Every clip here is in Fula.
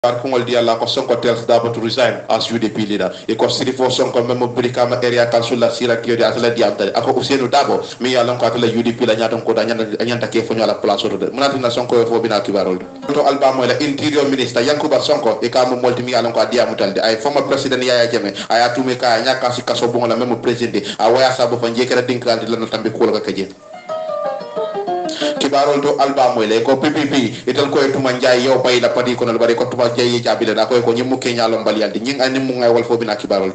Kungol dia la ko Sonko tells Dabo to resign as UDP leader. E ko siri fo Sonko memo brikama area council la sira kiodi atala diamta. Ako Ousseynou Dabo mi ya lon ko atala UDP la nyaton ko da nyanta ke fo nyala place do. Munati na Sonko fo bina kibarol. To alba mo la interior minister Yankuba Sonko e ka mo molti mi ya lon ko diamu talde ay former president Yaya Jammeh ay atume ka nyaka si kaso bongo la memo president a waya sabo fa njekera dinkral la no tambe ko la ka je. Kibarol to alba moyle ko PPP ital ko tuma njaay yow bay la padi ko no bari ko tuma jaay jabile da ko nyimu kenya lo mbal yaldi ñing ani mu ngay wal fo bina kibarol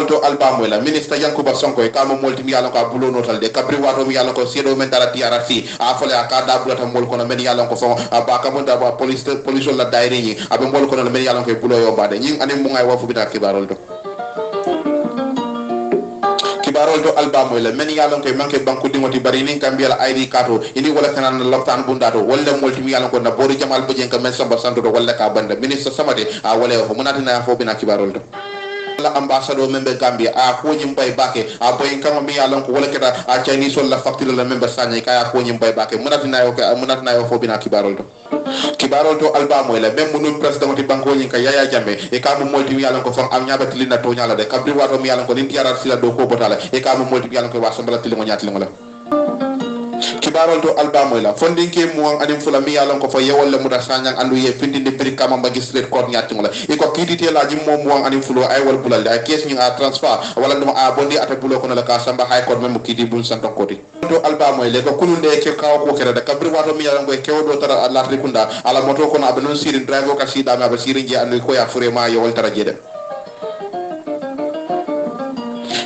to alba moyle ministre Yankuba Sonko e kamo molti mi yalla ko bulo notal de kabri wato mi yalla ko sedo men dara TRC a fole aka da bulata mol ko no men yalla ko fo ba ka mon da ba police la dairi ni abe mol ko no men yalla ko bulo yo bade ñing ani mu ngay wal fo bina kibarol to kibarol do alba moy la men yalon koy manke banku dimoti bari nin kambiala ID kato ini wala tanan loptan bundato wala molti mi yalon ko na boru jamal bejen ka men samba santo do wala ka banda ministre samade a wala ko munata fo bina kibarol do la ambassadeur membe Gambia a ko nyim bay bake a boy kan mi yalon ko wala keta a chani sol la facture la membe sanya kaya ko nyim bay bake munata na fo bina kibarol do kibarol to alba moy la même munu president ti banko nyi ka Yaya Jammeh e ka mo molti mi yalon ko fam am nyaaba tilina to nyala de kabri wato mi yalon ko nin tiarat sila do ko botala e ka mo molti mi yalon ko wa sambala tilimo nyati limo la kibarol to alba moy la fondin ke mo adim fula mi yalon ko fa yewol le muda sanyang andu ye findinde pri kama magistrate court nyati ngola e ko kidite la jim mo adim fulo ay wal bulal ay kes nyi a transfer wala dum a bondi ata bulo ko la ka samba high court mem kidi bul santo koti to alba moy le ko kulunde ke kaw ko kere da kabri wato mi yalon ko ke wodo tara Allah rikunda ala moto ko na benon sirin driver ka sida ma ba sirin je andu ko ya furema yewol tara jede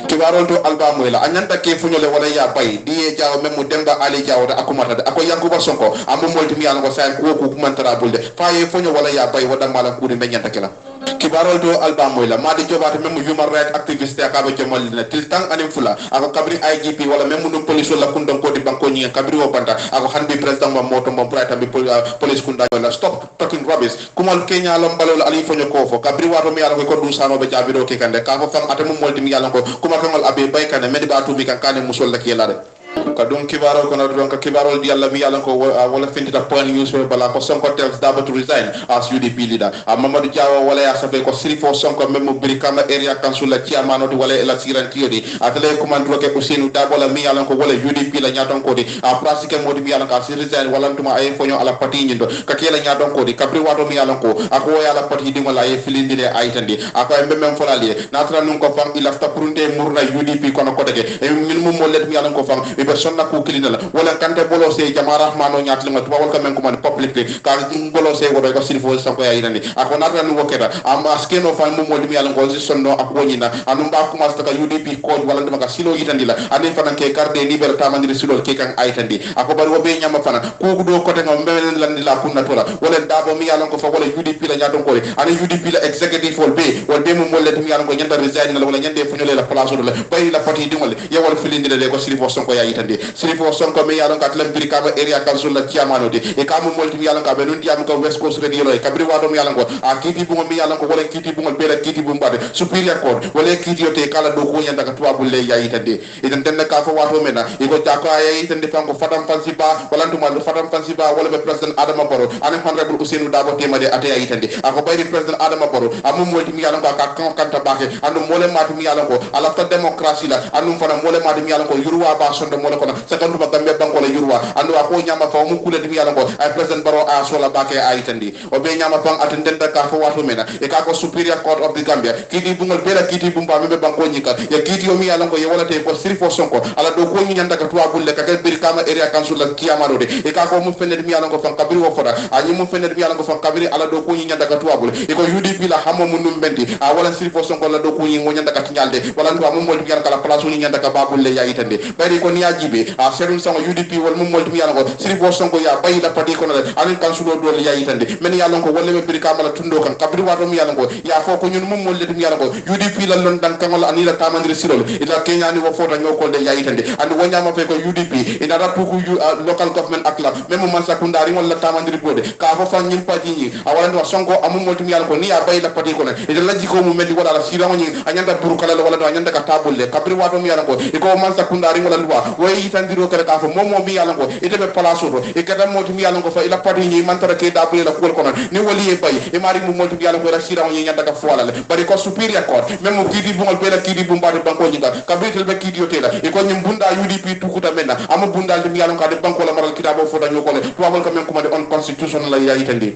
kibarol to alba moy la anyanta ke funyole wala ya bay di jaaw memu demba ali jaaw da akumata da ako Yankuba Sonko am molti mi yalla ko say ko kumantara bulde faye funyo wala ya bay wada mala kudi menyanta kala kibarol to alba moy la madi jobata memu human right activist ka ba jomal na tiltang anim fula ako kabri IGP wala memu no police la kundon ko di banko nyi kabri wo banta ako hanbi president mo moto mo prata bi police kunda la stop talking rubbish kumal Kenya lo balol ali fonyo ko fo kabri wato mi yalla ko du sano be jabiro ke kande ka fo fam atamu molti mi yalla ko kuma kangal abe bay kane medi ba tubi kan kane musol la kiyelare ka dum kibarol ko na don ka kibarol di Allah mi yalla ko wala fintita point news bala ko Sonko tells Dabo to resign as UDP leader Mamadou Diawo wala ya sabe ko siri fo Sonko memo brikama area council la chairman odi wala la siran tiodi atale commando ke Ousseynou Dabo la mi yalla ko wala UDP la nyaton ko di a pratique modi mi yalla ka si resign wala tuma ay fonyo ala pati nyindo ka kela nyaton ko di kabri wato mi yalla ko ako yalla pati di wala e filindile ay tandi ako e mbem folali natra nun ko fam ilafta prunte murna UDP kono ko dege e min mo let mi yalla ko fam e persona ko kilina la wala kante bolo se jama rahmano nyatli ngat wawal kamen ko man publicly ka bolo se go ko silfo Sonko ya yinani ako natra nu woketa am askeno fam mo modi mi yalla ko sonno ak wonyina anu ba ko mas ka UDP ko wala dum ka silo yitandi la anen fanan ke garde libere tamandiri silol ke kan aytandi ako bari wo be nyama fana ko do ko te ngam melen landi la kunna tola wala Dabo mi yalla ko fa wala UDP la nyaton ko ani UDP la executive wol be wol be mo molle mi yalla ko nyanda resign la wala nyande fuñole la place do la bay la pati dingol yewol filindire le ko silfo Sonko ya yitandi silfo Sonko mi yalla ka tlam brikama area council la chairman de e kamu molti mi yalla ka be nun diam ko West Coast radio lo e kabri wado mi yalla ko a kiti bu mi yalla ko wala kiti bu be la kiti bu mbade superior court wala kiti yote kala do ko nyanda ka tuwa bulle ya yitandi idan den ka fa wato mena e ko jako ay yitandi fanko fatam fansiba wala nduma fatam fansiba wala be president Adama Barrow ani honorable Ousseynou Dabo temade ate ya yitandi ako bayri president Adama Barrow amu molti mi yalla ko ka kanta bake andu mole matu mi yalla ko ala ta démocratie la andu fana mole matu mi yalla ko yurwa ba sondo mole ko sekandu ba gambe banko la yurwa andu ako nyama fa mu kule mi yalla ko ay president Barrow a sola bake ay tandi o be nyama fan atenden da ka fa wato mena e ka ko superior court of the Gambia kiti bungal bela kiti bumba membe banko nyika ya kiti o mi yalla ko ye wala te ko sirfo Sonko ala do ko nyanda ka tuwa bulle ka bir kama area council la kiyamaro de e ka ko mu fenede mi yalla ko fan kabiri wo foda ani mu fenede mi yalla ko fan kabiri ala do ko nyanda ka tuwa bulle e ko UDP la hamo mu num bendi a wala sirfo Sonko la do ko nyanda ka tinyalde wala ndo mu molti yalla kala place ni nyanda ka babulle ya itande bari ko ni ajibe a serum sango UDP wal mu molti yalla ko sirfo Sonko ya bayi la pati ko na ani council do ya itande men yalla ko wala me bir kama la tundo kan kabiri wato mi yalla ko ya fo ko ñun mu molle mi yalla ko UDP la lon dan kan wala ani la tamandiri sirol ila Kenya ni wo foto ñoko de ya itande and wonyama fe ko UDP ina rapu ko local government akla même man sakundari wala tamandiri bode ka fo fan ñin pati ñi awala ndo Sonko amu molti mi yalla ko ni ya bayi la pati ko na ila la jiko mu melli wala la sira ñi anyanda buru kala wala do anyanda ka tabulle kabri wato mi yalla ko iko man sakundari wala way itandiro kala ka fo momo mi yalan ko ite be place to e kada moti mi yalan ko fa ila pati ni mantara ke da bule la ko kono ni wali e bay e mari mu moti mi yalan ko la sira on nyanda ka foala le bari ko superior court même mo kidi bungol be la kidi bumbade banko nyinga ka betel be kidi hotela e ko nyim bunda UDP tukuta menna ama bunda mi yalan ko de banko la maral kitabo fo da nyokole to wabal ka men ko on constitution la ya itandi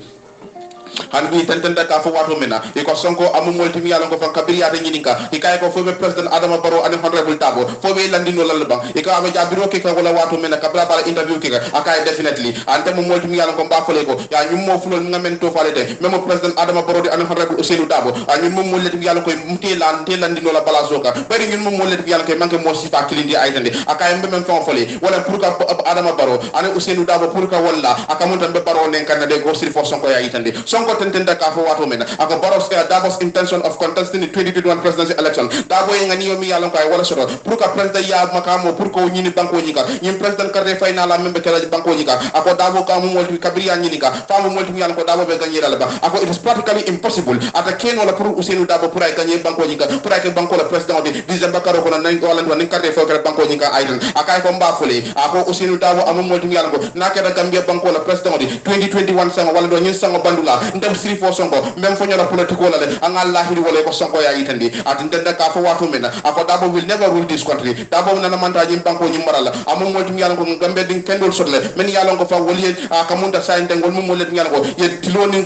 han bi tentenda ka fo wato mena e ko sonko amu multimi yalla ko fan kabiriya de nyininka e kay ko fo be president adama baro ani honorable tabo fo be landino lalla ba e ko aba jabiro ke ko wala wato mena kabra bala interview ke akay definitely ante mo multimi yalla ko mbafale ko ya nyum mo fulol ngamen to falete même president adama baro di ani honorable ousseynou tabo nyum mo multimi yalla ko mute lan te landino la bala zoka bari nyum mo multimi yalla ko manke mo sifa kilindi aytande akay mbem fon fole wala pour ka adama baro ani ousseynou tabo pour ka walla akamuntan be baro nen kan de go sir fo sonko ya itande sonko tentenda ka fo wato mena ako Barrow's Dabo's intention of contesting the 2021 presidential election Dabo ngani yomi yalon ko ay wala soto pour que president ya makamo pour ko nyini banko nyika nyim president karte final la membe kala banko nyika ako Dabo ka mo molti kabriya nyika famu molti yalon ko Dabo be gagner la ba ako it is practically impossible ata ken wala pour Ousseynou Dabo pour ay gagner banko nyika pour ay banko le president de December karo ko nan ko wala nan karte fo kala banko nyika aydan akay ko mbafule ako Ousseynou Dabo am molti yalon ko nakeda Gambia banko le president de 2021 sango wala do nyin sango bandula ndem siri fo sonko même fo ñora politiko la le anga lahiri wala ko sonko ya yitandi atindenda ka fo wato mena ako Dabo will never rule this country Dabo nana manta jim banko ñi marala amum molti yalon ko Gambia din kendol sotle men yalon ko fa woli akamunda sayende ngol mum molet yalon ko ye tiloni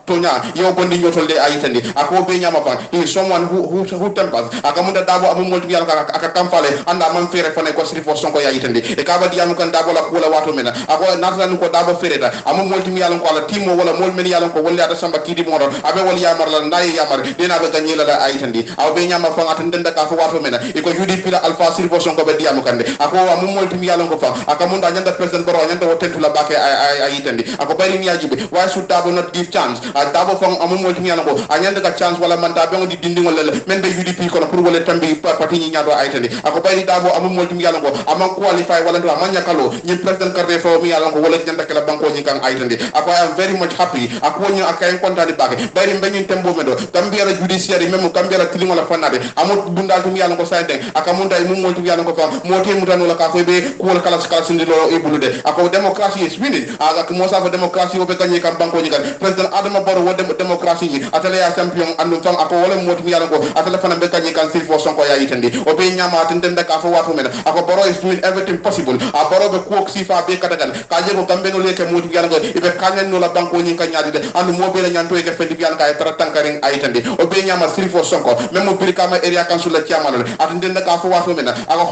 tonya yo bondi ñotol de ayitandi ako be ñama fa he is someone who tempers akamunda Dabo amum molti yalon ko aka kamfale anda man fere fane ko siri fo sonko ya yitandi e ka ba diam kan Dabo la ko la wato mena ako natran ko Dabo fereta amum molti yalon ko ala timo wala mol men yalon ko woli ata samba kidi mo abe wol yamar la nday yamar dina be ganyela la ayitandi aw be nyama fa ngata ndenda ka fo wato mena e ko UDP la alpha sir fo sonko be diam kande ako amum molti yalon ko fa akamunda nyanda president baro nyanda o tentu la bake ayitandi ako bari mi yajibe why should Dabo not give chance Dabo fa amum molti yalon ko anyanda ka chance wala manda be ngodi dindi ngol le men be UDP ko pour wala tambi parti ni nyado ayitandi ako bari Dabo amum molti yalon ko amam qualify wala ndo amanya kalo ni president carte fo mi yalon ko wala nyanda kala banko ni kan ayitandi ako I am very much happy ako nyu akay kontani bake bari mbeñin tembo medo Gambia la judiciaire même Gambia la tilimo la fanade amot bundal tum yalla ko sayden akamunda mum molti yalla ko fa moti mutano la ka ko be ko kala kala sindi lo e bulude ako democracy is winning aga ko sa fa democracy o be gagné kam banko ni kan president Adama Barrow wo democracy ni atale ya champion andu fam ako wala moti yalla ko atale fana be gagné kan sir fo sonko ya yitandi o be nyama tende ka fo wato men ako Barrow is doing everything possible a Barrow be ko sifa be kadagal ka je ko gambe no leke moti yalla ko ibe kanyen no la banko ni kan nyaade andu mo be la nyanto e fendi yalla ka tara tankaring ayitandi o be nyama sir fo sonko même mo birkama area council la chairman atende ka fo wato men ako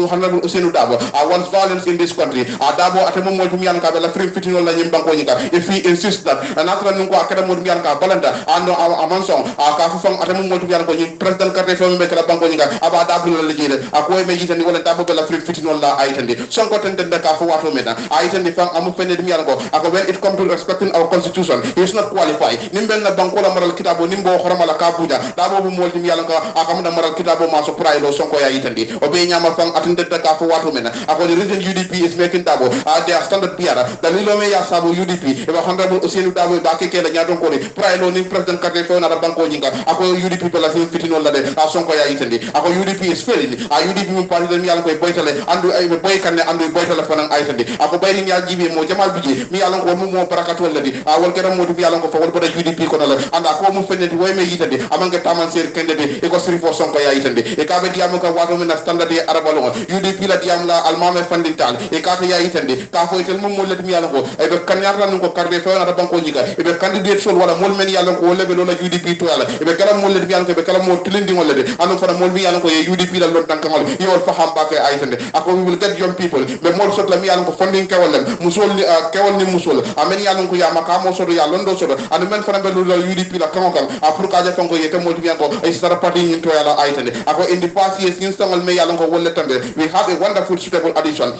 xone Ousseynou Dabo wants violence in this country Dabo ate mo mo yalla ka be la free fitino la nyim banko ni ka if he insists that anatra nungo akada mo yalla ka balanda ando amanson ka fu fam ate mo yalla ko ni president carte fo me kala banko ni ka aba Dabo la lejide ako me yitandi wala Dabo be la free fitino la ayitandi sonko tende ka fo wato men ayitandi fam amu fene dum yalla ko ako when it come to respecting our constitution he is not qualified nimbel na banko la maral kitabo nimbo xorama la ka buja Dabo bu mol dim yalla ka akamda maral kitabo ma so pride sonko ya yitandi o be nyama fam atende ka fo wato men ako the reason UDP is making Dabo they are standard piara dalilo me ya sabu UDP e ba honorable Ousseynou Dabo ba ke la nyadon ko ni pride lo ni president carte fo na banko nyinga ako UDP pe la fitino la de sonko ya yitandi ako UDP is failing UDP mu parti de mi yalla koy boytale andu ay boy kanne andu boytale fanan ayitandi ako bayri ya jibe mo jamal biji mi yalla ko mo barakatu wala di wal keram mo dum yalla ko fa wal boda UDP ko la anda ko mu feneti way me yitandi amanga taman ser kende de e ko siri fo sonko ya yitandi e ka be diam ko wato men standard e arabalo UDP la diam la almame fandintal e ka to ya yitandi ka fo itel mo let mi yalla ko e be kanyar lan ko karbe fo na banko nyiga e be candidate sol wala mol men yalla ko lebe lo la UDP to yalla e be kala mo let mi yalla ko be kala mo tilindi wala de anu fana mol mi yalla ko ye UDP la lon tankal yol fa hamba ke ayitandi ako we will get young people be mol sot la mi yalla ko funding kewal musol kewal ni musol amen yalla ko ya makamo so ya londo so anu men fana be lo la UDP la kanokal pour ka ja fanko ye te mol mi ko ay sara party ni to yalla ayitandi ako in the past years instangal me yalla ko wolle tambe we have a wonderful suitable addition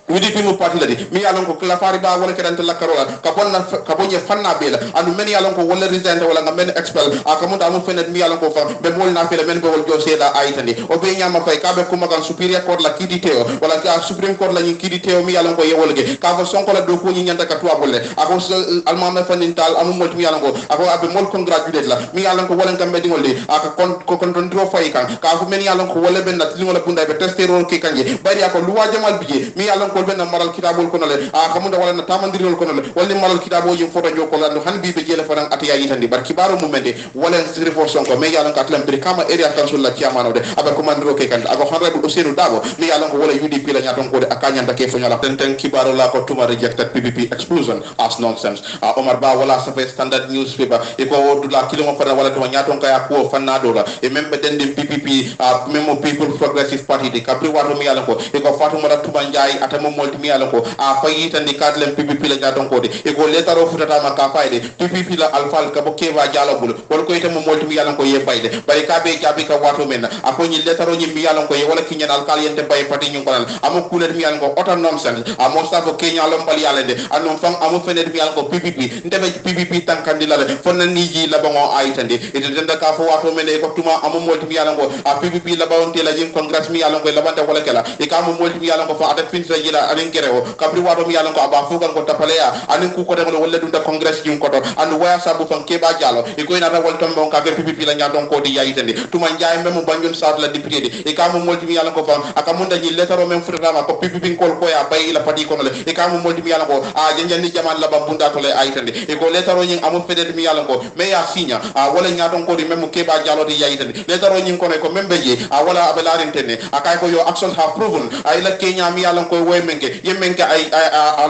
UDP mu parti la di mi yalon ko la fari ba wala kedante la karola ka bonye fanna bela anu men yalon ko wala resente wala nga men expel aka mun amu fenet mi yalon ko fa be mol na fele men be wol jose da aytandi o be nyama fay ka be kuma kan superior court la kidi teo wala ka supreme court la nyi kidi teo mi yalon ko yewolge ka fa sonko la do ko nyi nyanta ka tuwa bolle ako almama fanintal amu mol mi yalon ko ako abe mol congratulate la mi yalon ko wala ngambe dingol aka kon dro fay kan ka fu men yalon ko wala ben na tingola bunda be testero ke kanje bari ako luwa jamal bije mi yalon ko ben na maral kitabol kono le kamunda wala na tamandirol kono le walli maral kitabo yim foto joko la han bibe jele fanan atiya yitandi bar kibaro mumende wala sirifo sonko me yalan ka atlam kama area council la chairman de abe commandero ke kan ako honorable Ousainou Dabo mi yalan ko wala UDP la nyaton ko de akanya ndake fo nyala ten kibaro la ko tuma rejected PPP explosion as nonsense Omar Ba wala sa standard newspaper e ko wodula kilimo fana wala to nyaton ka ya ko fanna do la e membe dende PPP memo people progressive party de kabri wato mi yalan ko e ko Fatou Mara Touba Ndiaye atamo molti mi yalan ko fayitandi kadlem PPP la nyaton ko de e ko letaro futata ma ka fayde PPP la alfal ka bo keva jalabul wol ko itamo molti mi yalan ko ye bayde bari ka be jabi ka wato men ako nyi letaro nyi mi yalan ko ye wala kinyan alkal yente bay pati nyi ko amo kulet mi yalan ko otan nonsense amo safo kenya lombal yalende anon fam amo fenet mi yalan ko PPP ndebe PPP tankandi la fonna niji la bango aytandi ite denda ka fo wato men e ko tuma amo molti mi yalan ko PPP la bawonte la jim congress mi yalan ko la bande wala kala e ka amo molti mi yalan ko fa ata finta jila anen gerewo kabri wato mi yalan ko aba fugal ko tapaleya anen ku ko de wala dum da congress jim ko to and waya sabu fan keba jalo e ko ina rawal tombo ka ger PPP la nyadon ko di yayitandi tuma njaay memo banjun sat la député de e ka amo molti mi yalan ko fa aka munda ni letaro men futata ko PPP ko ya bay la pati ko le e ka amo molti mi yalan ko janjandi jaman la babunda to le ayitandi e ko letaro nyi amo fede mi yalan ko me ya signa wala nyadon ko di memo keba jalo di yayitandi letaro nyi ko ne ko membe je wala abelarin tenne akay ko yo actions have proven ay la kenya mi yalan ko way menke yemenke ay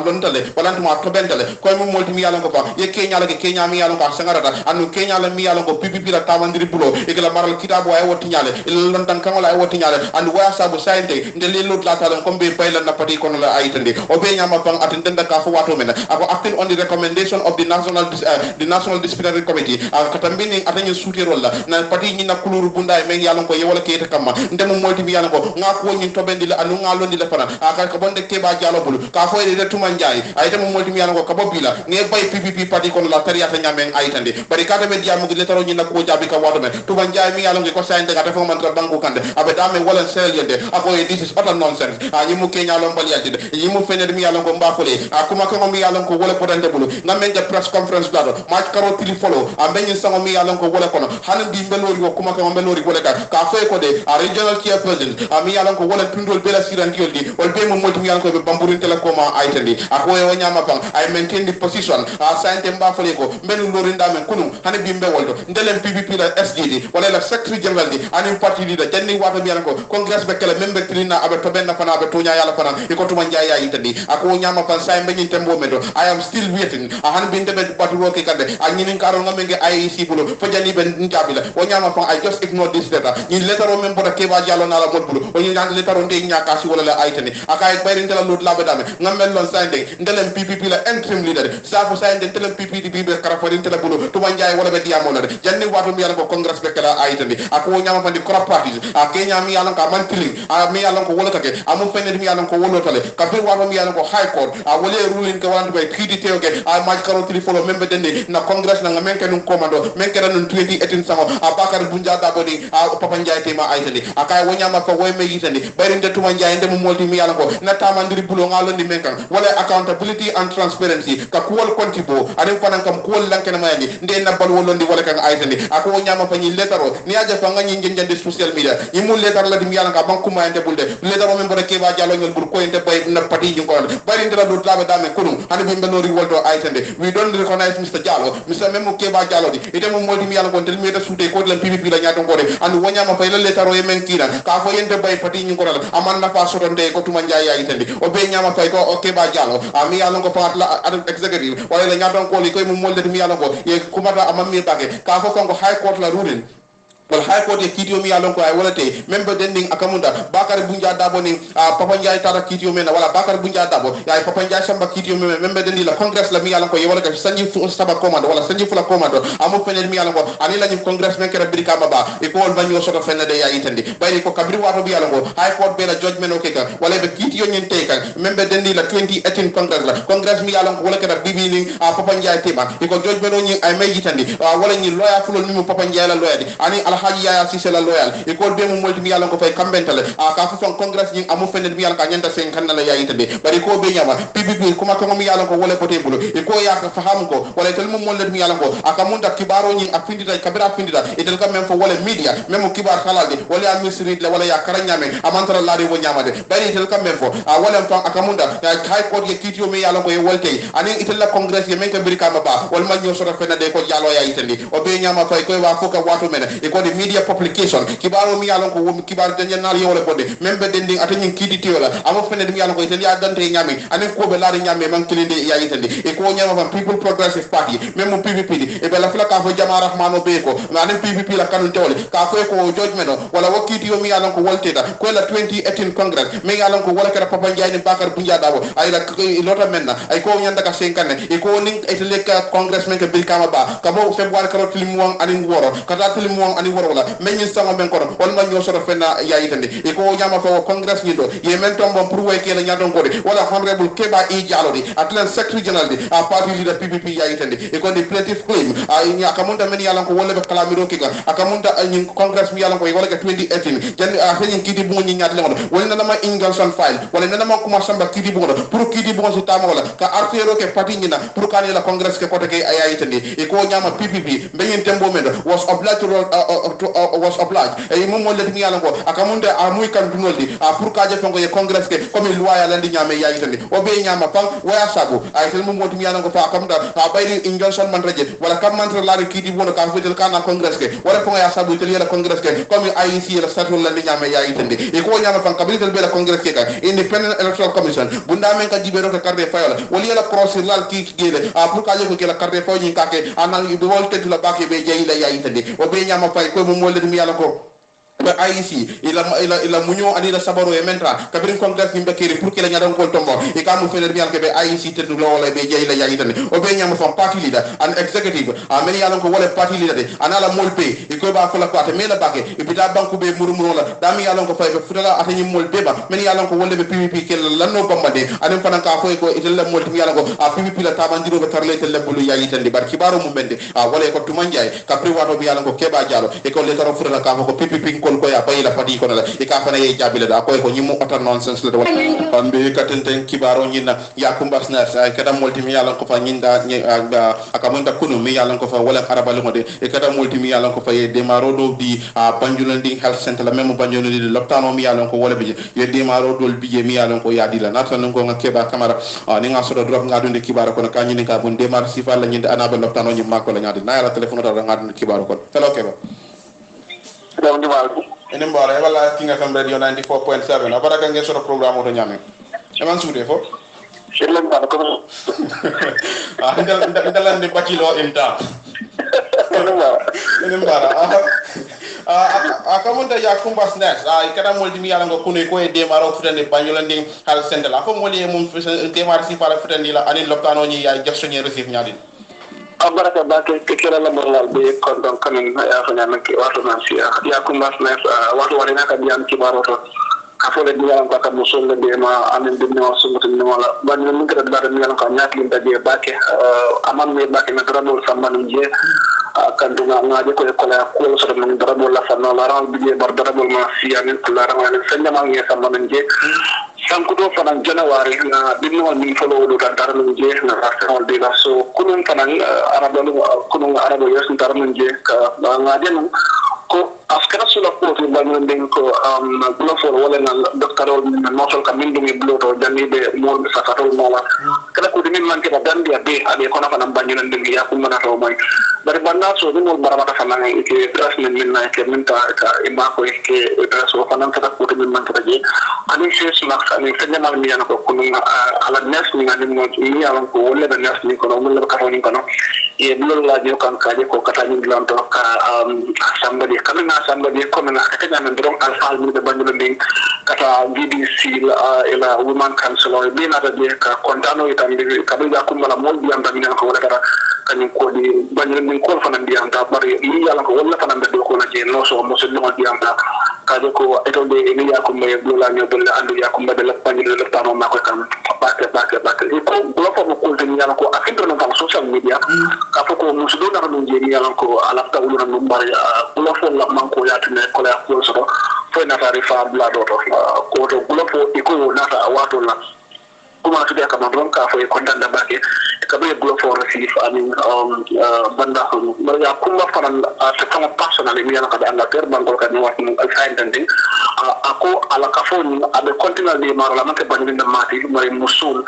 lontale wala tuma to bentale ko mo molti mi yalan ko fa ye kenya la ke kenya mi yalan ko sangarata anu kenya la mi yalan ko PPP la tamandiri bulo e la maral kitabo ay wotti nyale il lontan kan wala ay wotti nyale anu waya sabu sainte de le lot la talan ko be bayla na pati kono la ayitande o be nyama bang atende ka fo wato men ako acting on the recommendation of the national disciplinary committee katambini atanya suti rolla na pati ni na kuluru bunda men yalan ko ye wala kete kamma ndemo molti mi yalan ko ngako nyi to bendi la anu ngalondi la fana aka ko bonde keba jalo bulu ka fo de tuma njaay ay demo molti mi yalan ko kabo bila nge bay PPP pati kono la tariata nyamen ayitande bari ka be diamu gi letaro nyi na ko jabi ka wato men tuma njaay mi yalan ko sainte ka defo man tra bangu kande abe dame wala sel yende ako this is utter nonsense nyi mu kenya lombal yalde nyi mu fenede mi yalan ko mbafole kuma ko mi yalan ko wala potande bulu ngamen de press conference dado ma karo tili follow ambenyi sango mi yalan ko wala kono hanan di mbelori ko kuma ko mbelori wala ka fe ko de regional chairperson mi yalan ko wala tundol bela sirandiol di wal be mo molti mi yalan ko be bamburin telecom aytandi ako e wanyama bang I maintain the position sainte mbafole ko mbelu lori ndamen kunu hanan bi mbewoldo ndelen PPP la SGD wala la secretary general di anim party leader janni wato mi yalan ko congress be kala member trina abe to benna fana abe tonya yala fana e ko tuma njaay ayitandi ako nyama fan say mbenyi tembo mendo I am still waiting han bi ndebe batu roke kande nyinin karo ngamenge IEC bulo fo jani ben njabila o nyama fan I just ignore this letter ni letter o men boda keba jalo na la mod bulo o ni ndan letter o ndey nyaka si wala la ayitani akay bayri ndela lot la bedame ngamel lon sande ndelem PPP la interim leader sa fo sande ndelem PPP bi be karafari ndela bulo tuma njaay wala be diamo la janni wato mi yalla ko congress be kala ayitani ako nyama fan di crop parties kenya mi yalla ka man tiling mi yalla ko wala take amu fenede mi yalla ko wolo tale ka be wato mi yalla ko high court wala ruling ko wala be kidi teoge ma karo telefone membe dende na congress na ngamenke nun commando menke nun 2018 sango Bakar Bunja Dabo di Papa Ndiaye tema aytani akay wonyama ko woy me yitani bari nde tuma Ndiaye nde mo molti mi yalla ko na tamandiri bulo ngalo ndi menkan wala accountability and transparency ka kuwol kontibo adem fanan kam kuwol lankene mayani nde na bal wolondi wala kan aytani ako wonyama fa ni letaro ni aja fa ngani ngenjande social media yimu letar la dim yalla ka banku ma ende bulde letaro men boda keba jalo ngol bur ko ende bay na pati ji ko bari nde la do labe dame kunu hande bi mbelori wolto aytande we don't recognize Mr. Jallo Mr. Memo keba Jallo di ite mo molti mi yalla ko tel mi da suute ko len PPP la nyato ko de andu wonyama fa le letaro e men kina ka fo yende bay pati ji ko la aman na fa sotonde ko tuma Ndiaye aytande o be nyama fay ko o keba Jallo mi yalla ko fa la executive wala la nyato ko li koy mo molde mi yalla ko e kumata amam mi bage ka fo ko high court la ruling wala high court ye kitio mi yalon ko ay wala te membe dending akamunda Bakar Bunja Dabo ni Papa Njai tara kitio mena wala Bakar Bunja Dabo ya Papa Njai samba kitio membe dendi la congress la mi yalon ko ye wala ka sanji saba commando wala sanji fula commando amu fenel mi yalon ko ani la ñu congress men kera birika baba e ko wol banyo soto fenede ya itandi bayri ko kabri wato bi yalon ko high court be la judgment o ke ka wala be kitio ñen te kan membe dendi la 2018 congress mi yalon ko wala kera bibi ni Papa Njai tema e ko judgment o ñi ay may yitandi wala ñi lawyer fulol mi Papa Njai la lawyer di ani alhaji Yaya Cissé la loyal e ko be mo molti mi yalon ko fay kambentale ka fu son congress ñi amu fenel mi yalon ka ñanda sen kan la ya itandi bari ko be ñama PPP kuma ko mi yalon ko wala poté bulo e ko ya ka faham ko wala tel mo mollet mi yalon ko aka munda kibaro ñi ak findita kabira findita e tel kam men fo wala media même kibar khalalde wala ya misri la wala ya karanyame amantara laari wo ñamade bari tel kam men fo wala fa aka munda high court ye kitio mi yalon ko e wolte ani itel la congress ye men ka birika ba wala ma ñoo soto fenade ko jalo ya itandi o be ñama fay ko wa foka wato men e ko de media publication kibaro mi yalon ko kibar de ñal yo wala bodde même be dendi atani kiti tiola amo fenade mi yalon ko itel ya dante ñame ani ko be laari ñame man kilinde ya itandi e ko ñama fa people progressive party même PPP e be la fula ka fo jama rahmano be ko ani PPP la kanun tewle ka ko judgment wala wakiti yo mi yalon ko wolteda ko la 2018 congress mi yalon ko wala kera Papa Njai ni Bakar Bunja Dabo ay la lota menna ay ko ñanda ka senkane e ko ning etele ka congress men ke bil kama ba ka bo february karot lim won ani woro kata lim won ani woro la men ñi sama men ko wala ma ñoo soro fenna ya yitande e ko ñama fo congress ni do ye men tombo pour way ke la ñadon ko de wala honorable Keba E Jallow di atlan secretary general di a party leader PPP ya yitande e ko di plaintiff claim ay ña kamunda men yalon ko wala be kalamiro ki ga akamunda ñi congress mi yalon ko wala ka 2018 jan a xeni kiti bu ñi ñat lengo wala na ma Ingalson file wala na ma kuma samba kiti bu pour kiti bu ci tama wala ka artero ke party ñina pour kan la congress ke kote ke ay yitande e ko ñama PPP be ñen tembo men was obliged e mom mo let mi yalon ko akamunda a muy kan dunoldi pour ka je fongo ye congress ke comme loi ya landi ñame ya yitande o be ñama pam waya sabu ay tel mom mo mi yalon ko fa akamunda ka bayri Ingalson man raje wala kam man la kiti bu ka futel kana congress ke wala fongo ya sabu tel la congress ke comme IEC la statut landi ñame ya yitande e ko ñama fam kabitel be la congress ke ka independent electoral commission bunda men ka jibero ka carte fayola wali la procès lal ki gele pour ka je ko la carte fayo ñi kake anan do wolte la bakke be jeyi la ya yitande o be ñama fay ko mo le mi yalon ko ba IEC ila munyo ani la sabaro e mentra kabirin congress ni mbekeri pour que la ñadon ko tombo e kamu fener mi yalke be IEC te do wala be jeyi la ya yitande o be ñama fam party leader and executive men yalon ko wala party leader de anala molpe e ko ba ko la ko ate me la bakke e bita banku be murumuro la dami yalon ko fay be futala atani molpe ba men yalon ko wala be PPP ke la no bambade anen fanan ka foy ko itel la molti mi yalon ko PPP la tabandiro be tarle tel lebulu ya yitande bar kibaro mu bende wala ko tumanjay ka priwato bi yalon ko Keba Jallow e ko le taro futala ka ko PPP ko ya bayila fadi ko la e ka fana ye jabile da ko ñimu ota nonsense la ambe katenten kibaro ñina ya kumbas na kada multi mi yalla ko fa ñinda akamunda kunu mi yalla ko fa wala araba lu ngode e kada multi mi yalla ko fa ye demaro do bi banjulandi health center la même banjulandi loptano mi yalla ko wala bi ye demaro do bi mi yalla ko ya dila nata ngo nga Keba Camara ni nga so do drop nga dunde kibaro ko ka ñini ka bu demar sifa la ñinde anaba loptano ñi makko la ñadi na yalla telephone da nga dunde kibaro ko hello Keba ene mbara wala King FM radio 94.7 abaraka ngeen solo programme auto ñame eman suude fo Sherlan ba ko ndalande bakilo inta ene mbara akamunta ya kumbas next ikata moldi mi yalla ngo kuno ko e demaro futande banjolandi hal sendela fo moli mum demar si para futandi la ani loptano ñi ya gestionnaire receive ñadi abaraka ba ke kera la morlal be ko don kanen ya fanya nak wato na si ya kumbas na wato wala na ka biam ci baroto ka fo le dialam ka kam so le de ma amen de no so mutin no wala ban min kera da mi yalla ka ñaat lim da de ba ke amam me ba ke na dara do samman je kan duna ngaje ko la ko so do dara do la fa no la ran bi bar dara do ma si amen la ran ne sanya ma ngi samman je sankuto fanan January na dinno min folo do dara no je na rafetol de la so kunun fanan arabalo kunun arabo yesu dara no je ka ngaje no ko askara sula ko to bangon den ko bulo for wala na doctorol min notol ka min dum bulo to jandi be mo sakatol mo wa kala ko min man ke dandi be ade ko na fanan bangon den ya ko mana to moy bari banda so dum mo barata fanan ke trasmen min na ke min ta ka imba ko ke so fanan ta ko min man ta je ani ses max ani tanya mal mi yana ko kunun ala nes ni ngani mo mi ala ko wala da nes ni ko no mo la ka ni ko no ye blol la jo kan kaje ko kata ni lanto ka somebody coming aka nyamen dron alfal mi de bandu nding kata VDC ila women council o be na de ka kontano itam ka be ja kumala mo biam tam ko wala dara kany ko di bandu nding ko fana biam ta bari yi yalla ko wala fana be ko na je no so mo so no biam ta kaje ko eto de ni ya ko me blola nyo bel andu ya ko be la bandu le tano ma ko kam bakke ko blo fo ko de yalla ko afindo no tam social media ka ko mo so do na no je yalla ko ala ta wulu no bari blo fo la man ko ya tene ko la ko so fo na tari fa bla do ko to blo fo iko na ta wato la kuma su da kamar don ka fo ko tanda baake ka be blo fo receive amin banda ko ya kuma faran ta kama personal mi yana ka da Allah ter ban ko ka ni wat mu alfain tanding ako ala ka fo ni abe continue de maro la make ban binda mati mari musul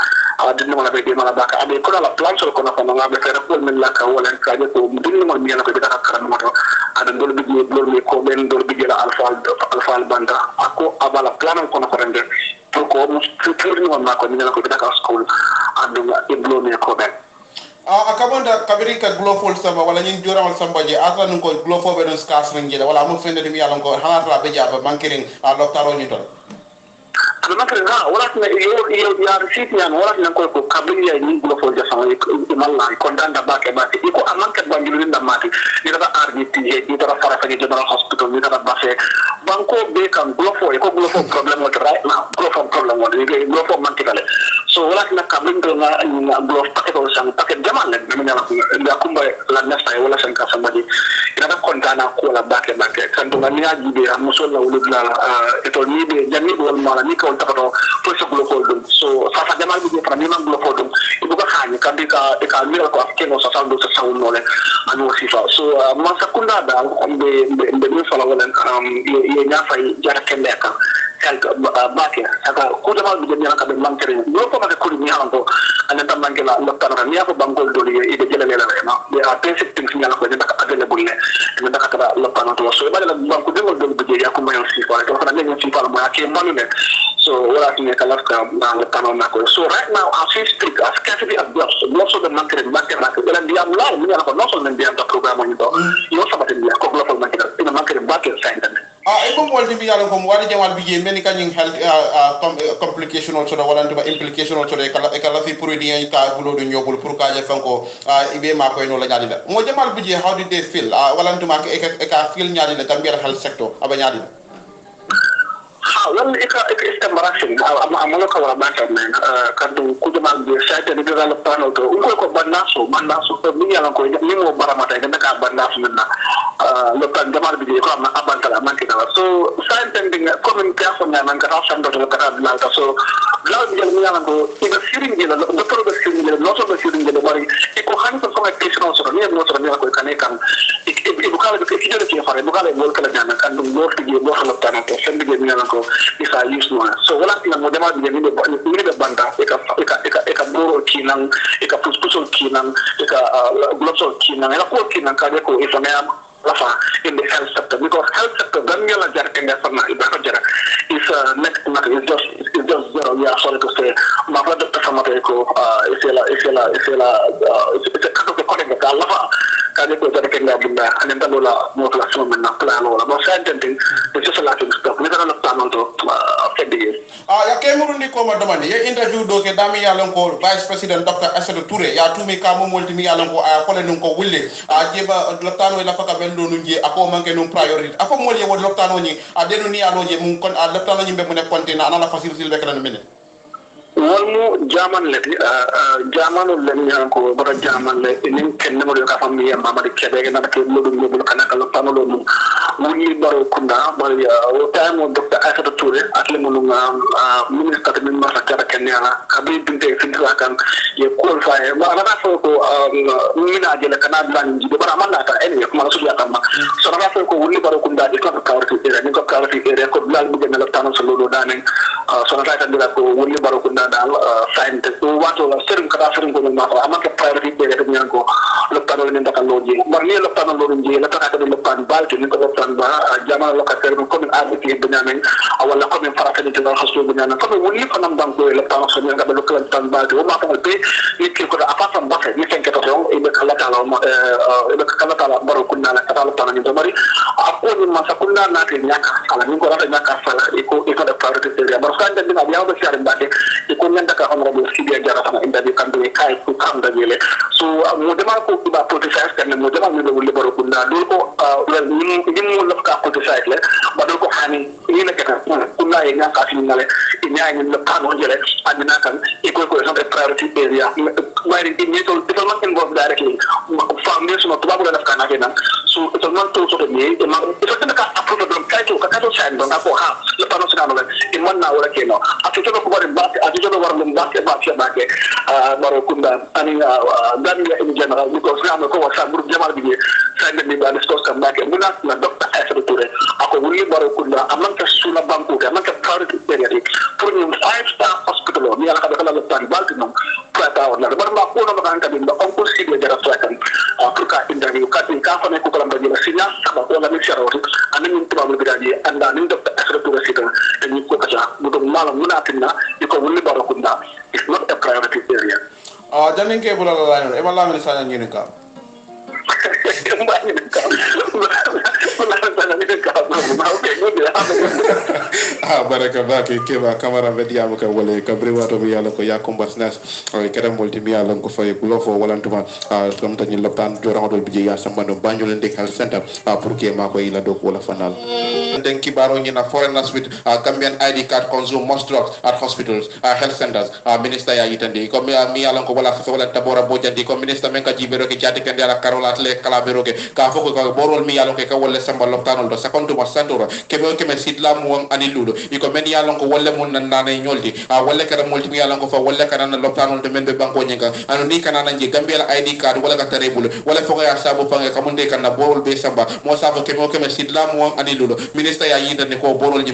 dinna mala be de mala baka abe ko la plan so ko na ko ngabe fere ko men la ka wala ka je ko dinna mo mi yana ko be ta karam moto ada dol bi blol mi ko ben dol bi la alfal banda ako abala plan ko na ko rende pour ko mo futur ni ma ko ni na ko be ta school andunga iblo mi ko ben akabonda kabiri ka glofol sama wala nyin jorawal sambaje asa nun ko glofo be don skas ngila wala mo fende mi yalla ko hanata be jaba mankiring docteur ni ton adama krenga wala na yo ya receipt yan wala na ko kabiri ya ni glofol ja sama malla ko danda bake iko amanka bangilu nda mati ni da RDT ni da fara fa general hospital ni da bafe banko be kan glofo problem with right now glofo problem with ni glofo mantikale so wala na kabin na glof paket o sang paket jaman na mi na kumba la nesta wala sang ka samadi ina da kontana ko la bake kan to ngani aji be amuso la wulula eto ni be jami wal mala ni ko tapato to so glofo dum so sa fa jamal bi fra ni man glofo dum ibu ka hani kan bi ka mi ko afke no sa sa do sa sa no le anu sifa so ma sakunda da be ni fala wala ye nya fay jara kende ka bake aka ko dama bi jami ka be mantere no ko ma ko ni hanto ana tam mangela lokta na ni ko bangol do ye ide jela lela ma be a basic things ni ko da available ne ni da ka da lokta na to so ba la banko de ngol do bi ya ko mayo sifa to kana ne sifa mo ake manu ne so wala ni ka lafka na lokta na ko so right now as we speak as category of blocks of the market na ko la dia mula ni ko no so ne dia ta program ni do yo sabata dia ko blocks market ina market market sign iko molti bi yalla ko wadi jamal bi je melni kanying health complication also da wala nduma implication also de kala fi produit ka bulo do nyobul pour ka je fanko ibe ma ko no la nyadi mo jamal bi je how did they feel wala nduma ka feel nyadi na gambia health sector aba nyadi wala ika istamaraction amalo ka wala bata men kadu kujama be site de develop panel to ko bannaso mi yalla ko ni mo baramata de ka bannaso menna le plan jamal bi ko am abantala manki dala so scientific common person na man ka rasam do ka la so la bi mi yalla ko ina sirin gela doctor be sirin gela no so be sirin gela bari ko hani ko sama question so ni no so ni ko kanekan ibu kala be ki jere ki fare bu kala bol kala nyana kan dum do tigi bo xala tan to sen bi mi yalla ko isa use no so wala tina mo dama bi ni be banda eka boro kinan eka puspuso kinan eka global kinan ela ko kinan ka ko ifana lafa in the health sector because health sector ganyala jarkenda farna ibaka jara is next matter is just zero yeah sorry to say my brother Samate ko it's a kind of connect ka lafa ka ko jarkenda bunda anenda lola motivation men na plan lola but scientific it's just a lot of stuff we don't plan to fedi ya kemurundi ko ma domani ye interview do ke dami yalon ko vice president Dr. Assadou Touré ya tumi ka mo molti mi yalon ko ko len ko wulle jeba loptano la faka bendo nunji ako manke num priority afo molye wod loptano ni adenu ni aloje mun kon loptano ni be mun e kontina ana la facilité be kala minute wolmu jaman le jamanu le ni ko bara jaman le ni ken mo ka fammi ya mama de kebe na ke lo dum lo kana kala pamalo mu woni baro kunda bari o tamo Dr. Assadou Touré atle mo ministre de ma sakara kenya kabi binte finra kan ye ko fa e ma na fa ko mina je le kana ban ji bara man ta en ye kuma su ya kam so na fa ko woni baro kunda de ko kawrti ere ni ko kawrti ere ko blal bu gëna la tano so lo danen so na ta dira ko woni baro kunda kunna dal science ko wato la serum kata serum ko ma ko amaka priority be de nyan ko loptano ni ndaka loji mar ni loptano lo nji la taka de lopan balti ni ko lopan ba jamana lokateur ko min arbiti be nyamen wala ko min farata ni dal xasu be nyamen ko woni ko nam dang ko loptano so nga be lokan balti o ma ko be ni ko da apart ba ni tenke to e be kala tala e be kala tala baro kunna la kala loptano ni do mari ko ni ma sa kunna na ke nyaka ala ni ko rata nyaka sala e ko da priority be mar sa ndem na biya be siare mbake e ko nyanda ka honorable sidia jara sama inda be kambe kay ko kam da yele so mo dama ko ba politicise kan mo dama mi do le baro kunna do ko ni mo la ka politicise le ba do ko hani ni la ka kunna e nyaka fi ngale e nyaani le pano jere andina kan e ko some priority area why ni to development involved directly foundation of babu la kana kenan so to not to so me e ma e to ka approach do ka to sign do ko ha le pano sina no e man na wala keno atu to ko bari ba atu to war dum ba ke baro kunda ani Gambia in general because na ko wasa group jamal bi sa ngam ba discuss kam ba ke muna na docteur Aïssa Touré ako wuli baro kunda amanta suna banku ke amanta priority area pour ñu 5-star hospital ni ala ka la tan balti non prata wala bar ma ko no kan kabin ba ko sigle jara trakan pour ka interview ka fa ne ko ko lamba jila sinya ba ko la mi sharoti anan ñu tubabu bi daji anda ni docteur Aïssa Touré sitan ni ko ka bu do malam munatina ko wuli baro kunda it's not a priority area jamin ke bula la lañon e wala mi sa ngini ka baraka baki keba kamara vedia maka wala kabri wato mi yalla ko yakumba snas kera molti mi yalla ko fay ko lofo wala tuma tam tan loptan jorango bi ya sambando banjul ndek health center pour que mako ila dok wala fanal den kibaro ni na foreigners with Gambian ID card consume most drugs at hospitals health centers minister ya yitande ko mi yalla ko wala fa wala tabora bojandi ko minister men ka jibero ke jati kende ala karolat le kalabero ke ka foko ko borol mi yalla ka wala samba loptanol do secondu ma sandoro kebe kebe sidla mu ani ludo iko men yalla ko wala mun nan nanay nyoldi wala kara multi mi yalla ko fa wala kana na loptanol de men be banko nyinga anu ni kana nanje Gambia ID card wala ka tarebul wala foko ya sabu fange kamunde kana borol be samba mo sabo kebe sidla mu ani ludo minister ya yitande ko borol ni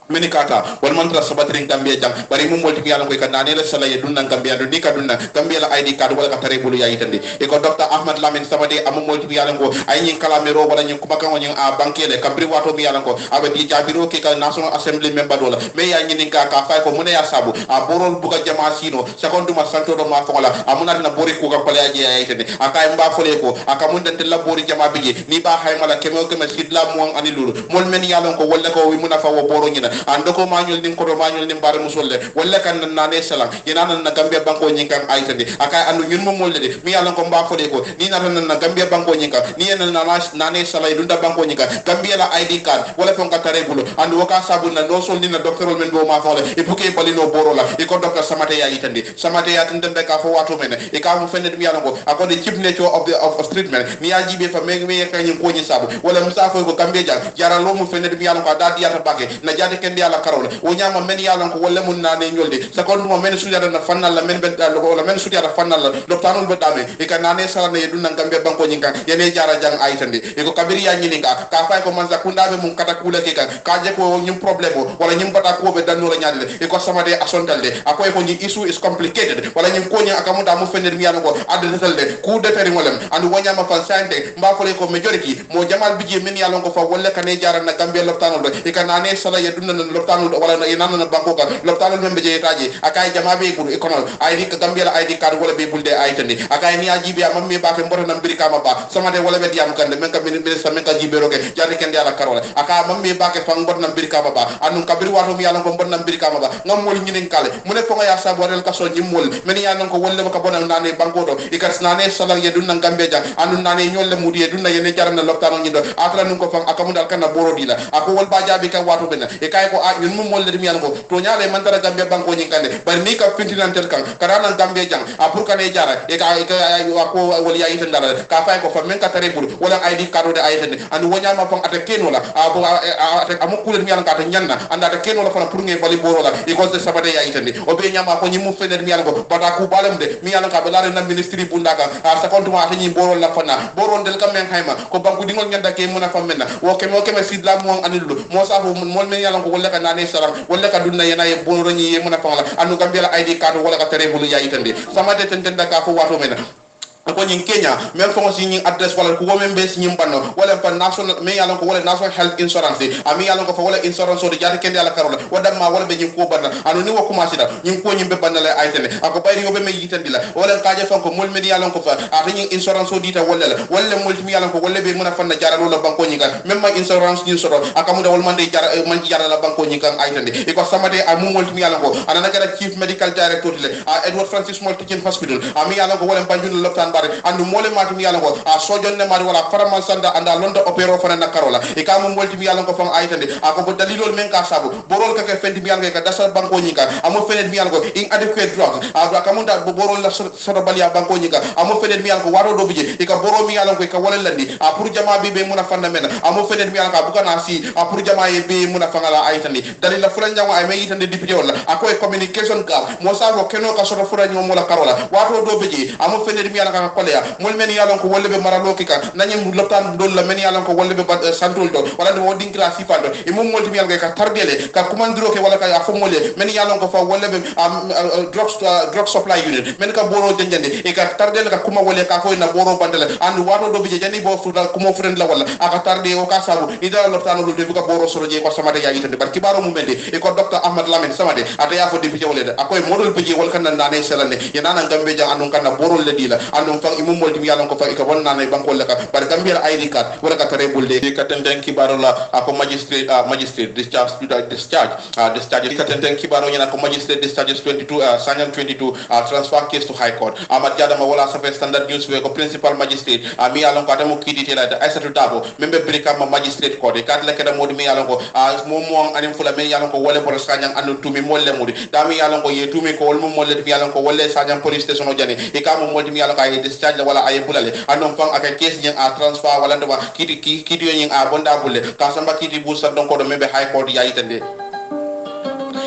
meni kata wal mantra sabatring Gambia jang bari mum molti yalla ko kanane la sala ye dunna Gambia do ni ka dunna Gambia la ID card wala ka tare bulu yayi tande e ko docteur Ahmad Lamine Samade am molti yalla ko ay nyin kalamero wala nyin kuma kan nyin a bankele kabri wato mi yalla ko abe di jabiro ke ka national assembly member dola me ya nyin ka fay ko mune ya sabu a borol buka jama sino secondu ma santo do ma fola amuna na bori ko ka pale aje yayi tande akay mba fole ko akamun dante la bori jama bije ni ba hay mala kemo sidla mo ani lulu mol men yalla ko wala ko wi muna fa wo boro nyina ando ko mañol nim ko do mañol nim bare musolle wala kan na ne salam yana na Gambia banko nyinkan aytande akay andu ñun mo molle de mi yalla ko mba fode ko ni na na Gambia banko nyinkan ni na ne salay dunda banko nyinkan Gambia la ID card wala ko ngata rebulo andu waka sabu na no sol ni na docteur men bo ma fole e buke balino borola e ko docteur samate ya yitande samate ya tande be ka fo wato men e ka mo fende mi yalla ko akode chief nature of street man mi ya jibe fa me ka ñin ko ñi sabu wala musafo ko Gambia jara lo mo fende mi yalla ko da diata bake na jade ken yalla karole o nyama men yalla ko wala mun nane nyolde seconde mo men sudiyada na fannal la men ben wala men sudiyada fannal la loptanul be dame e ka nane sala ne dunna Gambia banko nyinka yene jara jang aytande e ko kabiri ya nyilinga ka fay ko manza kundabe mun kata kula ke ka je ko nyum problème wala nyum bata ko be danno la nyaade e ko samade asondalde akoy ko ni issue is complicated wala nyum ko nya akamuda mo fenir mi yalla ko adde ku deferi molem andu wonyama fan sante mba fole ko majority mo jamal bije men yalla ko fa wala kane jara na Gambia loptanul e ka nane sala ye dunna loptanul wala inana na banko ka loptanul membe je taji akay jama be bulu ikono ID ka Gambia la ID card wala be bulde aytande akay ni ajibe am mi ba fe mboro na mbiri kama ba samade wala be diam kande men ka ministre men ka jibe roge jari ken yalla karola aka mam mi ba ke fang mboro na mbiri kama ba anu kabiri wato mi yalla ko mboro na mbiri kama ba ngam mol nyinen kale mune fonga ya sabu warel ka so nyimol men yalla ko wolle ka bona nane banko do ikas nane salang ye dunna Gambia jang anu nane nyolle mudi ye dunna yene jarna loptanul nyido atra nun ko fang akamundal kana boro dila ako wol ba jabi ka wato ben e kay ko ñun mum molle dum yalla ko to ñale man tara Gambia banko ñi kande bari ni ka fintinantel kan karana Gambia jang a pour kané jara e ka ko wol ya yita ndara ka fay ko fa men ka tare bur wala ID card de aytande andu wonya ma fam ata keno la amu kulen mi yalla ka ta ñanna anda ta keno la fa pour ngey bali boro la e ko de sabade ya yitande o be ñama ko ñi mu fener mi yalla ko bata ku balam de mi yalla ka be la na ministry bu ndaka sa compte ma ñi boro la fa na boro del kam men hayma ko banku dingol ñanda ke muna fam menna wo ke mo ke me sidla mo anillu mo sa mo men yalla ko ko wala ka nane saram wala ka dunna yana ye bonro ni ye muna fangala anu gambia la ID card wala ka tere bulu ya itande samate tentenda ka fo wato mena ko nyin Kenya même fo si nyin adresse wala ko women be si nyin banno wala pa national me yalon ko wala national health insurance ami yalon ko fa wala insurance so de jari kende ala karola wadam ma wala be nyin ko banna anu ni wo commencé da nyin ko nyin be banna la aytene ako bayri yobe me yitandi la wala kaaje fon ko mol medi yalon ko fa ata nyin insurance so dita wala multi mi yalon ko wala be muna fanna jara lo banko nyin kan même ma insurance nyin soro akamu da wal man de jara man jara la banko nyin kan aytande e ko samade amu multi mi yalon ko anana gara chief medical director le Edward Francis Small Teaching Hospital ami yalon ko wala banjul lopitan andu mole mati yalla ko a sojon ne mari wala faraman sanda anda londa opero fana na karola e ka mo molti yalla ko fam aytande ako bo dalilol men ka sabu borol ka fendi yalla ka dasal banko nyika amo fenet yalla ko inadequate drugs a ka munda bo borol la soto balia banko nyika amo fenet yalla ko waro do bije e ka boro mi yalla ko ka wala landi a pour jama bi be muna fanna men amo fenet yalla ka bukana si a pour jama e be muna fangala aytande dalil la fulan jango ay me yitande député wala ako e communication gap mo sa ko keno ka soto fura nyom wala karola wato do bije amo fenet yalla ka kolya mol men yalon ko wolle be maralo kika nanyam loptan don la men yalon ko wolle be santol do wala do dinkra sifando e mum molti yalga ka tardele ka kumandiro ke wala ka afo molle men yalon ko fa wolle be drug supply unit men ka boro jenjande e ka tardele ka kuma wolle ka fo na boro bandele and wato do be jani bo fuda kuma friend la wala aka tarde o ka sabu ida loptan do be ka boro soroje ko samade ya yitande bar kibaro mum mende e ko docteur Ahmad Lamine samade ata ya fo député wala akoy modol be je wal kan na ne selane yanana gambe ja andon kan na boro le dila andon fa imum molti yalon ko fa ka wonna nay banko le ka bar gambia ID card wala ka tare bulde ka tenten kibaro la ako magistrate discharge ka tenten kibaro nyana ko magistrate discharge 22 sanyan 22 transfer case to high court amad jadama wala sa standard news we ko principal magistrate mi yalon ko adamu kidite la Aissatou Dabo membe brika ma magistrate court ka la kada modi mi yalon ko mo anim fula mi yalon ko wala por sanyan anu tumi molle modi dami yalon ko ye tumi ko wol mo molle mi yalon ko wala sanyan police station o jani e ka mo modi mi yalon ko ay discharge wala ay bulale anon fang aka case nyen a transfer wala ndaba kiti nyen a bonda bulle ka samba kiti bu sa don ko do membe high court ya yitande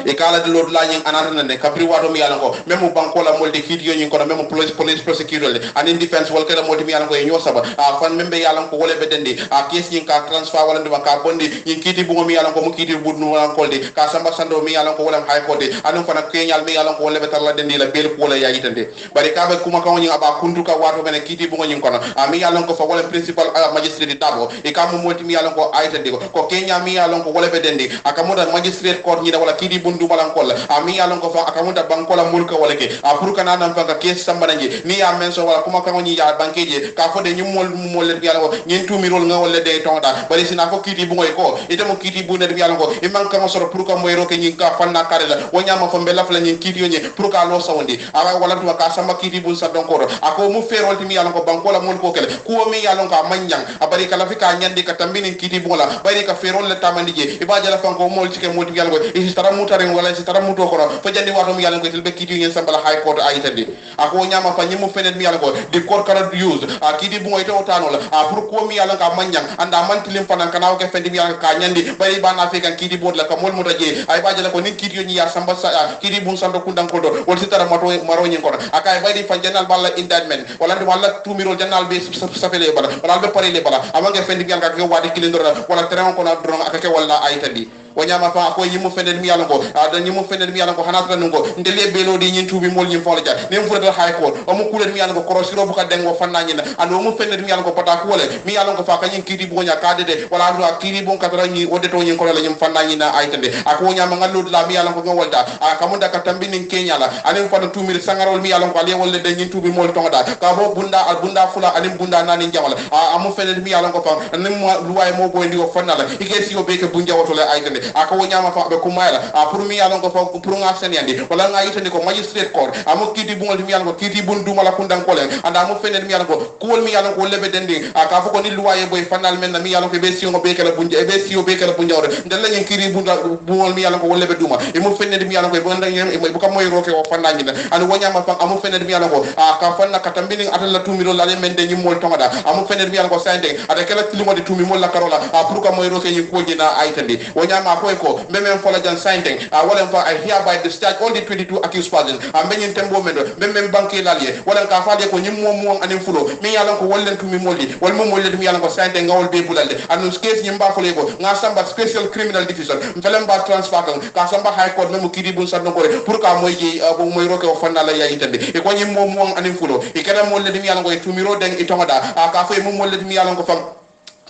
e kala de lord la nyen anata ne kapri wato mi yalla ko memo banko la molde kiti yo nyen ko memo police prosecutor le anin defense wal kada molde mi yalla ko e nyosaba a fan membe yalla ko wole bedende a case nyen ka transfer wala ndaba ka bondi nyen kiti bu mi yalla ko mo kiti bu no wala ko de ka samba sando mi yalla ko wala high court anon fana kenyal mi yalla ko wole betar la dendi la bel ko la ya yitande bari ka be kuma ka nyen aba kundu ka wato bene kiti bu nyen ko a mi yalla ko fa wala principal magistrate Dabo e ka mo molti mi yalla ko aytande ko kenya mi yalla ko wole bedende aka mo magistrate court ni wala kiti bundu balankola ami yalon ko fa akamunda bankola mulka wala ke pour kana nan fa ka kes sambananji ni ya menso wala kuma ka ngoni ya bankeje ka fo de nyumol le yalla ko nyen tumirol nga wala de tonda bari sina ko kiti bu ngoy ko ite mo kiti bu ne yalla ko e man ka mo soro pour ka moy roke nyin ka fanna karela wonya ma fo mbela fa la nyin kiti yonye pour ka lo sawndi ara wala to ka sama kiti bu sa donkoro ako mu ferol timi yalla ko bankola mul ko kele ko mi yalla ko manyang abari kala fi ka nyandi ka tambini kiti bu la bari ka ferol le tamandi je e ba jala fa ko mol tike mol yalla ko e tara mutare wala si tara muto ko fo jandi wato mi yalla ko tilbe kiti ngeen sambala high court ayitande ako nyama fa nyimu fenet mi yalla ko di court kala use kiti bu ngoy to tano la pour ko mi yalla ka manyang anda man tilim fanan kana ko fendi mi yalla ka nyandi bari bana fe kan kiti bod la ka mol mutaje ay ba jala ko nin kiti yoni ya samba kiti bu sando kundan ko do wol si tara maro nyin ko akay bari fa janal balla indictment wala de wala tumiro janal be safele bala wala be pare le bala amanga fendi mi yalla ka wadi kilindora wala terrain ko na dron akake wala ayitandi wanyama fa ko yimu fenel mi yalla ko da yimu fenel mi yalla ko hanata ngo ndele belo di nyin tubi mol nyim fola ja nem furata high court o mu kulen mi yalla ko korosiro bu ka dengo fanna nyina ando mu fenel mi yalla ko pata ko wala mi yalla ko fa ka nyin kiti bu nya kadede wala ando kiti bu ka tara nyi wode to nyin ko la nyim fanna nyina aytande ako nyama ngalud la mi yalla ko ngolda kamunda ka tambi nin kenya la anen fa tumir sangarol mi yalla ko ale wolle de nyin tubi mol tonga da ka bo bunda fula anen bunda nani jawala amu fenel mi yalla ko fa nem luway mo boy ndi ko fanna la igesi yo beke bunja woto la aytande aka wonyama fa be kumayla pour mi yalon ko fa pour nga sen yandi wala nga yitani ko magistrate court amu kiti bungol mi yalon ko kiti bun duma la kundan ko len anda mu fenel mi yalon ko kol mi yalon ko lebe dendi aka fa ko ni luwaye boy fanal men mi yalon ko be siyo be kala bunja be siyo be kala bunja wore ndel la ngi kiri bungol mi yalon ko lebe duma e mu fenel mi yalon ko bo ndang bu ko moy roke o fanani na an wonyama fa amu fenel mi yalon ko aka fanna katambini atala tumiro la men de nyimol tonga amu fenel mi yalon ko sande ada kala tilimo de tumi mol la karola pour ko moy roke ni ko jina aytandi wonyama ko memem fola jan sainting wala fa I hereby discharge all the 22 accused persons benyin tembo mendo memem banki lalye wala ka faale ko nyim mom mo anim fulo mi yalla ko wallen tumi moldi wal mom moldi mi yalla ko sainting ngawol be bulalde anu case nyimba fole ko nga samba special criminal division mfelem ba transfer ka samba high court memo kidi bun sadno ko pour ka moy ji moy roke o fonna la yayi tande e ko nyim mom mo anim fulo e kada moldi mi yalla ko tumiro den e tongoda ka fay mom moldi mi yalla ko fam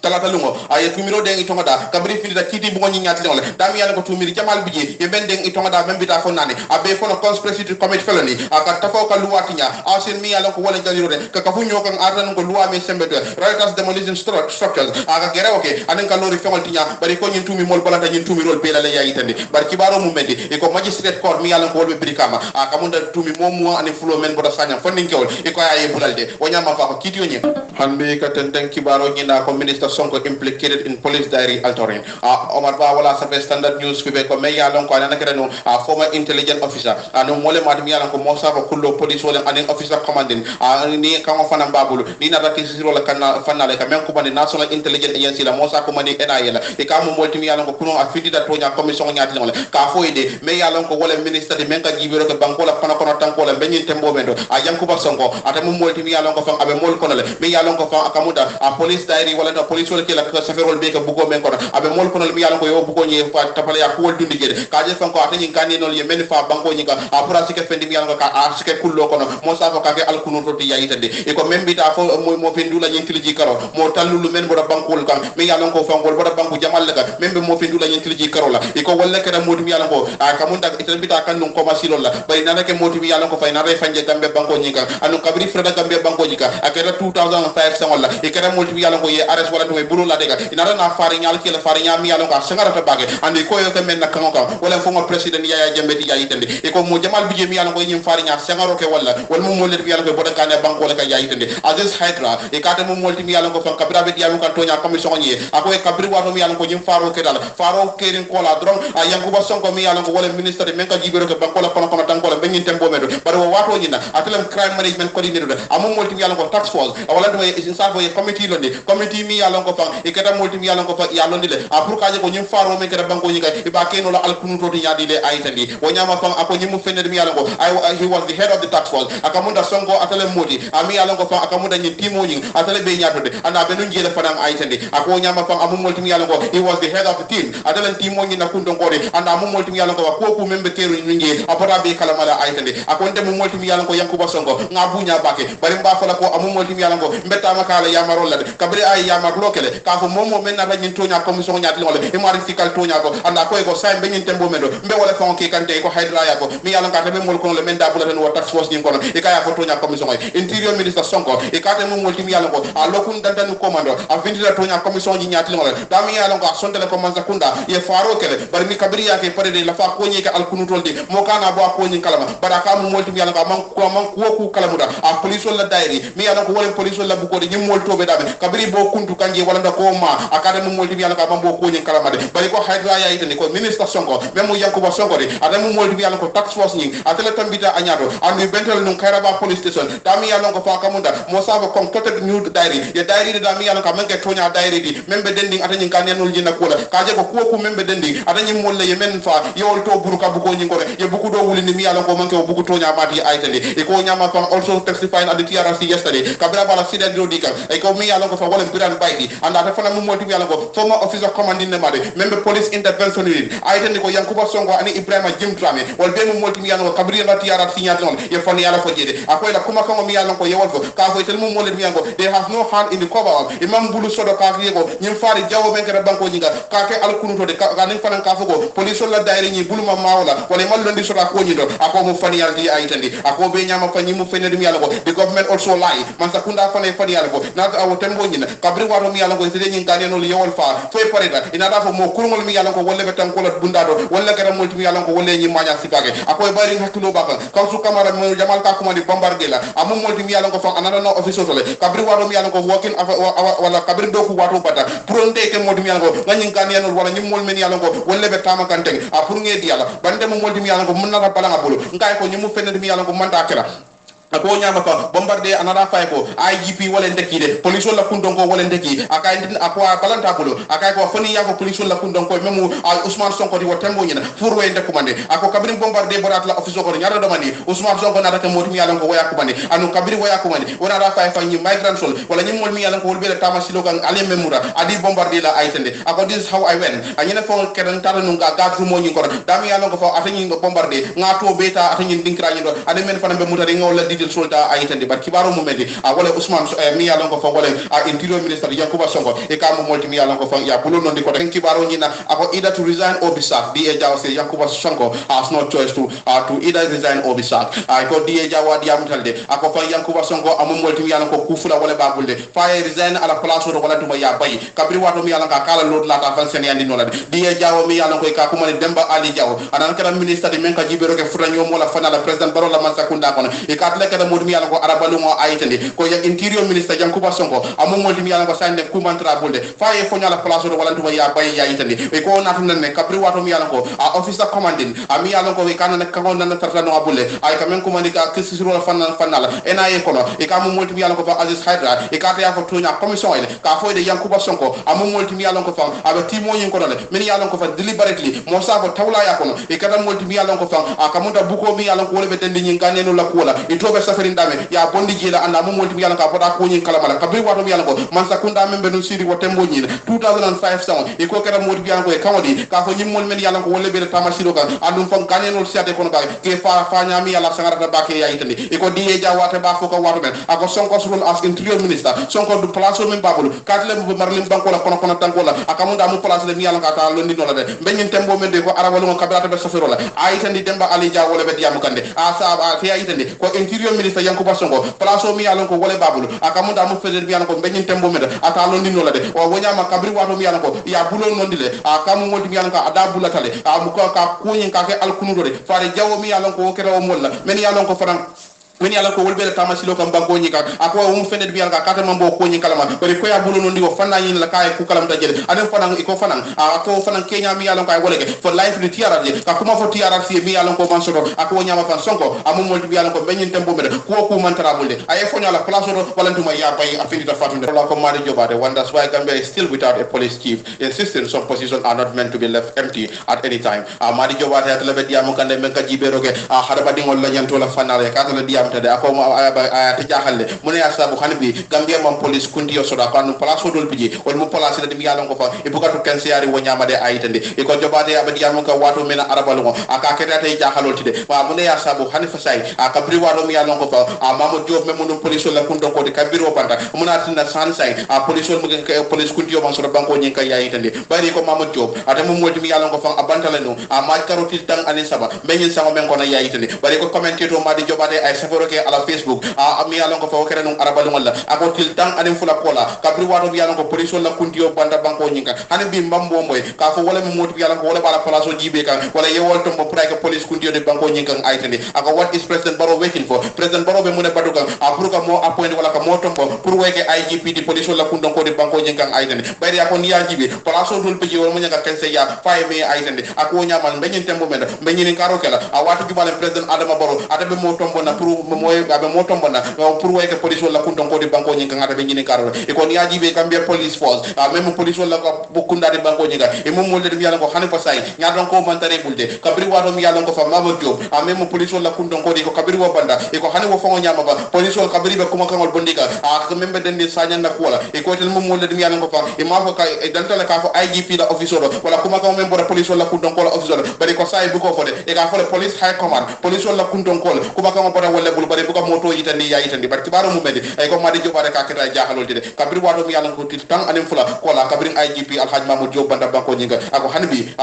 talata lungo ay tumiro den itonga da kabri fili da kiti bugo nyati ngol dami yalla ko tumiri jamal biji e ben den itonga da membi ta fonnani abe fono conspiracy to commit felony aka tafo ka luwatinya asin mi yalla ko wala jaliro de ka fu ñokan ardan ko luwa me sembeto reuters demolition structures aka gere oke anen ka lori fengol tinya bari ko ñin tumi mol balanta ñin tumi rol be la yayi tande bar kibaro mu mendi e ko magistrate court mi yalla ko wolbe brikama aka munda tumi mom mo ane fulo men bodo sanya fondin kewol e ko ay bulalde wonyama fa ko kiti ñi hanbe ka ten kibaro ñina ko minister Sonko implicated in police diary altering. Omar Ba wala sa standard news fibe ko may yalong ko anana kedano former intelligence officer anu mole madmi yalan ko mosa ko kullo police wala aning officer commanding ni kamo fana babulu ni na rati siro la kana fanale ka men ko bani national intelligence agency la mosa ko mani NIA la e kamo molti mi yalan ko kuno afidi da tonya commission nyati ngol ka foide may yalan ko wala minister de men ka jibiro ko banko la kono kono tanko la benyin tembo mendo yankuba Sonko ata mo molti mi yalan ko fam abe mol kono le mi yalan ko fam akamuda police diary wala police wala kila ka saferol be ka bugo men kono abe mol kono mi yalla ko yo bugo nyi fa tapale ya ko dundi jede kaaje fanko atani ngani non ye men fa banko nyi ka apura sike fendi mi yalla ko ka sike kullo kono mo sa fa ka ke alkunu to ti yayitande e ko membi ta fo mo fendula nyi tiliji karo mo tallulu men bodo bankol kan mi yalla ko fangol bodo banku jamal ka membe mo fendula nyi tiliji karo la e ko walla kada modi mi yalla ko kamunda itan bita kan non ko masilo la bari nanake modi mi yalla ko fay na re fanje gambe banko nyi ka anu kabri freda gambe banko nyi ka akera 2005 sangolla e kada modi mi yalla ko ye arrest wala to bulu la dega inara na fari nyal kila fari nyam yalo ka sangara ta bage andi ko yo ka men na kango ka wala fo mo president Yaya Jammeh di yayi tande e ko mo jamal bije mi yalo ko nyim fari nyal sangaro ke wala mo mo le yalo ko boda kane banko le ka yayi tande aziz hydra e kata mo molti mi yalo ko fan kabira be yalo kan tonya commission nyi ako e kabri wato mi yalo ko nyim faro ke dal faro ke rin ko la dron yankuba Sonko mi yalo ko wala minister de men ka jibero ke banko la kono kono tanko la benyin tembo medo bar wo wato nyina atelem crime management coordinator amon molti mi yalo ko tax force wala do e insa ko e committee londe committee mi yalo ko fan e kata molti mi yalla ko fa yalla ndile pour kaje ko nyim faro men kata banko nyika e ba keno la alkunu to nyaadi le aytandi wonyama fa ako nyimu fenede mi yalla ko he was the head of the tax force akamunda Sonko atale modi ami yalla ko fa akamunda nyi timo nyi atale be nyaatode anda be nun jele fadam aytandi ako nyama fa amu molti mi yalla ko he was the head of the team atale timo nyi na kundo ngode anda amu molti mi yalla ko ko ku membe teru nyi apora be kala mala aytandi ako ndem molti mi yalla ko yankuba Sonko ngabunya bake bari mba fala ko amu molti mi yalla ko mbetta makala yamaro la kabri ay yamar lokele ka fo momo men na nyin tonya commission nyaati ngol e mari fikal tonya ko anda ko e ko say be nyin tembo mendo mbe wala fon ke kante ko hydra ya ko mi yalla ngata be mol ko le men da bulata no tax force nyin ko e kaya fo tonya commission interior minister Sonko e kate mo mol tim yalla ko a lokun dandan commando a vindira tonya commission nyi nyaati ngol da mi yalla ko sondele ko man zakunda ye faro kele bar mi kabri ya ke pare de la fa ko nyi ka al kunu toldi mo kana bo ko nyi kalama bara ka mo mol tim yalla ko man ko ku kalamuda a police la dairi mi yalla ko wala police la bu ko de nyi mol tobe da kabri bo kuntu kanje wala nda ko ma akade mo molti yalla ka mambo ko nyin kala made bari ko hydra ya itani ko minister Sonko memo yankuba Sonko de adamu molti yalla ko tax force nyin atele tambita anyado andu bentel nun kairaba police station dami yalla ko fa kamunda mo sabo kon tote new diary ye diary de dami yalla ka manke tonya diary di membe dending atanyin kanenul jinna kula kaje ko ku membe dending atanyin molle ye men fa yewol to buruka bu ko nyin ko ye buku do wuli ni mi yalla ko manke buku tonya mati aitali e ko nyama fa also testifying at the TRC yesterday kabira bala sida drodika e ko mi yalla ko fa wala biran bayti anda ta fana mo molti yalla ko former officer commanding nemade membe police intervention unit aytandi ko yankuba Sonko ani Ibrahima Jim Dramé wal be mo molti yalla ko kabri la tiarat signat non ye fon yalla fo jede akoy la kuma ko mi yalla ko yewol ko ka fo tel mo molti yalla ko they have no hand in the cover of imam bulu sodo ka fi ko nyim faari jawo ben kere banko nyinga ka ke al kunu to de ka nin fanan ka fo ko police la daire nyi bulu ma mawla wala mal londi soda ko nyi do ako mo fani yalla di aytandi ako be nyama fa nyi mo fenede mi yalla ko the government also lie man sakunda fane fani yalla ko na awo tembo nyina kabri waro mi yalla ko tede nyi ngane no yewol fa fo parida ina da fo mo kurngol mi yalla ko wolle be tan ko la bunda do wolle kere molti mi yalla ko wolle nyi maña sipage akoy bari hakilo baka kawsu camara mo jamal ka kuma di bombarder la amu molti mi yalla ko fa anana no office to le kabri waro mi yalla ko working wala kabri do ko wato bata pour ndé ke molti mi yalla ko ngani ngane no wala nyi mol men yalla ko wolle be tama kanteng a pour ngé di yalla bande mo molti mi yalla ko mun na bala ngabulu ngay ko nyi mu fenede mi yalla ko manda kera ako nyama fa bombarde anara fay ko IGP wala ndeki de police la kundon ko wala ndeki akay ako balanta bulo akay ko fani ya ko police la kundon ko memu Ousmane Sonko di wotembo nyina pour way ndek mande ako kabri bombarde borat la office ko nyara do mani Ousmane Sonko na rata moti mi yalan ko waya ko mande anu kabri waya ko mande wona ra fay fa nyi migrant sol wala nyi mol mi yalan ko wol be tamasi lo kan ale memura adi bombarde la aytende ako this is how I went anyina fo kedan taranu ga gatu mo nyi ko dami yalan ko fa atani bombarde ngato beta atani dinkra nyi do ade men fana be mutari ngol solta ayitande bar kibaro mumedi wala Ousmane mi yalon ko fa wala interior minister Yankuba Sonko e kam molti mi yalon ko fa ya bulo non di ko kibaro nyina ako either to resign or be sacked di e jaw se Yankuba Sonko has no choice to either resign or be sacked ko di e jaw di amtalde ako fa Yankuba Sonko amum molti mi yalon ko kufula wala babulde fa resign ala place wala duma ya bayi kabri wato mi yalon ka kala lot la ta fan sen yandi no la di e jaw mi yalon ko ka kuma ne Demba Ali Jaw anan kala minister di men ka jibero ke furanyo mo la fana la president Baro la Mansakunda kono e ka kada modmi yalla ko arabalu ngo ayitande ko ya interior minister Yankuba Sonko amon modmi yalla ko sande kumantra bulde faye fo nyala place do wala duma ya bay ya ayitande e ko natu nanne kapri wato mi yalla ko officer commanding mi yalla ko we kanana kangon nan tarta no abulle ay kamen commandi ka kisiro la fanala NIA kono e kam modmi yalla ko fa Aziz Haidra e ka ta fa tonya commission ile ka fo de Yankuba Sonko amon modmi yalla ko fa aba timo yin ko dole min yalla ko fa deliberately mo sa ko tawla ya kono e kada modmi yalla ko fa akamunta buko mi yalla ko wala be tendi nyin ganenu la ko la itobe safarin dame ya bondi jila anda mo molti yalla ka foda ko nyin kala mala kabri wato yalla ko man sakunda membe no siri wo tembo nyin 2005 saw e ko kera modi yalla ko e kawdi ka ko nyim mol men yalla ko wolle be tamasiro kan andum fam ganenol siate kono ba ke fa nyami yalla sangarata ba ke ya itandi e ko diye jawate ba fo ko wato men ako Sonko role as interior minister Sonko du place men babulu katle mo marlim banko la kono tanko la akamunda mu place le yalla ka ta londi no la de benyin tembo men de ko arabalo ko kabirata be safiro la ayitandi Demba Ali Jaw wolle be diam kande asa te ayitandi ko interior minister Yankuba Sonko place o mi yalon ko wole babulu akamunda mu feder bi yalon ko benyin tembo meda ata londi no la de o wonyama kabri wato mi yalon ko ya bulo nondile akamu molti mi yalon ko ada bulatale mu ko ka kunyin ka ke alkunudo de faare jawo mi yalon ko kera o molla men yalon ko faran wen yalla ko wolbe tamasilo kam banko nyika ako um fened bial ka kata mambo ko nyika lama ko ko ya bulu non diwo fanna yin la kay ku kalam dajel adem fanan iko fanan ako fanan kenya mi yalla ko woleke for life ni tiara je ka kuma fo tiara si mi yalla ko man soto ako nyama fan sonko amum molti bi yalla ko benyin tembo mede ko ku man tarabulde ay fo nyala place do walantuma ya bay afinita fatunde la ko mari jobade one that's why Gambia is still without a police chief insisting some positions are not meant to be left empty at any time mari jobade at lebe diam kande men ka jiberoge haraba dingol la nyanto la fanale ka la diam tade ako te jaxalle mune asabu xanbi Gambia mam police kundi yo soda kan place dol biji wol mu place de mi yalon ko fa e bugatu ken siari wo nyamade ayitande e ko jobade abadi yam ka wato mena arabalu ngo aka keta tay jaxalol tide wa mune asabu xanifa say aka bri wato mi yalon ko fa mamadou job me munum police la kundo ko de kabiro banta muna tinda san say police mu police kundi yo man soda banko nyin ka yayitande bari ko mamadou job ata mo molti mi yalon ko fa abanta la no ma karotil tan ani saba benyin sango men ko na yayitande bari ko commentator ma di jobade ay safaro ke ala Facebook mi yalon ko fa kere non arabalu wala ako til tan anim fula kola kabri wato bi yalon ko police la kuntiyo banda banko nyinka hanim bi mbambo moy ka fo wala mi moti bi yalon ko wala bala place o jibe kan wala yewol to mo pray ko police kuntiyo de banko nyinka aytende ako what is President Barrow waiting for President Barrow be mune baduka pour ka mo appoint wala ka mo tombo pour weke IGP di police la kundon ko de banko nyinka aytende bayri ako ni jibe place o dul be wala mo nyaka kense ya fay me aytende ako nyamal benyin tembo menda benyin karo kala watu jubale President Adama Barrow atabe mo tombo na pour moy gabe mo tombo na pour weke police wala kundon ko de banko nyinka ngata be nyini karo e ko ni ajibe Gambia police force même police wala ko bokunda de banko nyinka e mom molde mi yalla ko hani ko say nyaadon ko mantare bulde kabri wato mi yalla ko fa mama job même police wala kundon ko de ko kabri wo banda e ko hani wo fongo nyama ba police wala kabri be kuma kangol bondiga ko membe den ni sanya na ko wala e ko tel mom molde mi yalla ko fa e ma ko e dantale ka fo IGP la officer wala kuma ko membe police wala kundon ko la officer bari ko say bu ko fode e ka fo police high command police wala kundon ko kuma ko mo bora wala bul bari bu ko moto yitandi ya yitandi bari tibaro mu medi ay ko madi jobare ka keta jaxalol tide kabri wato mi yalla ko tit tan anim fula ko la kabri IGP alhaj mamoud job banda banko nyinga ako hanbi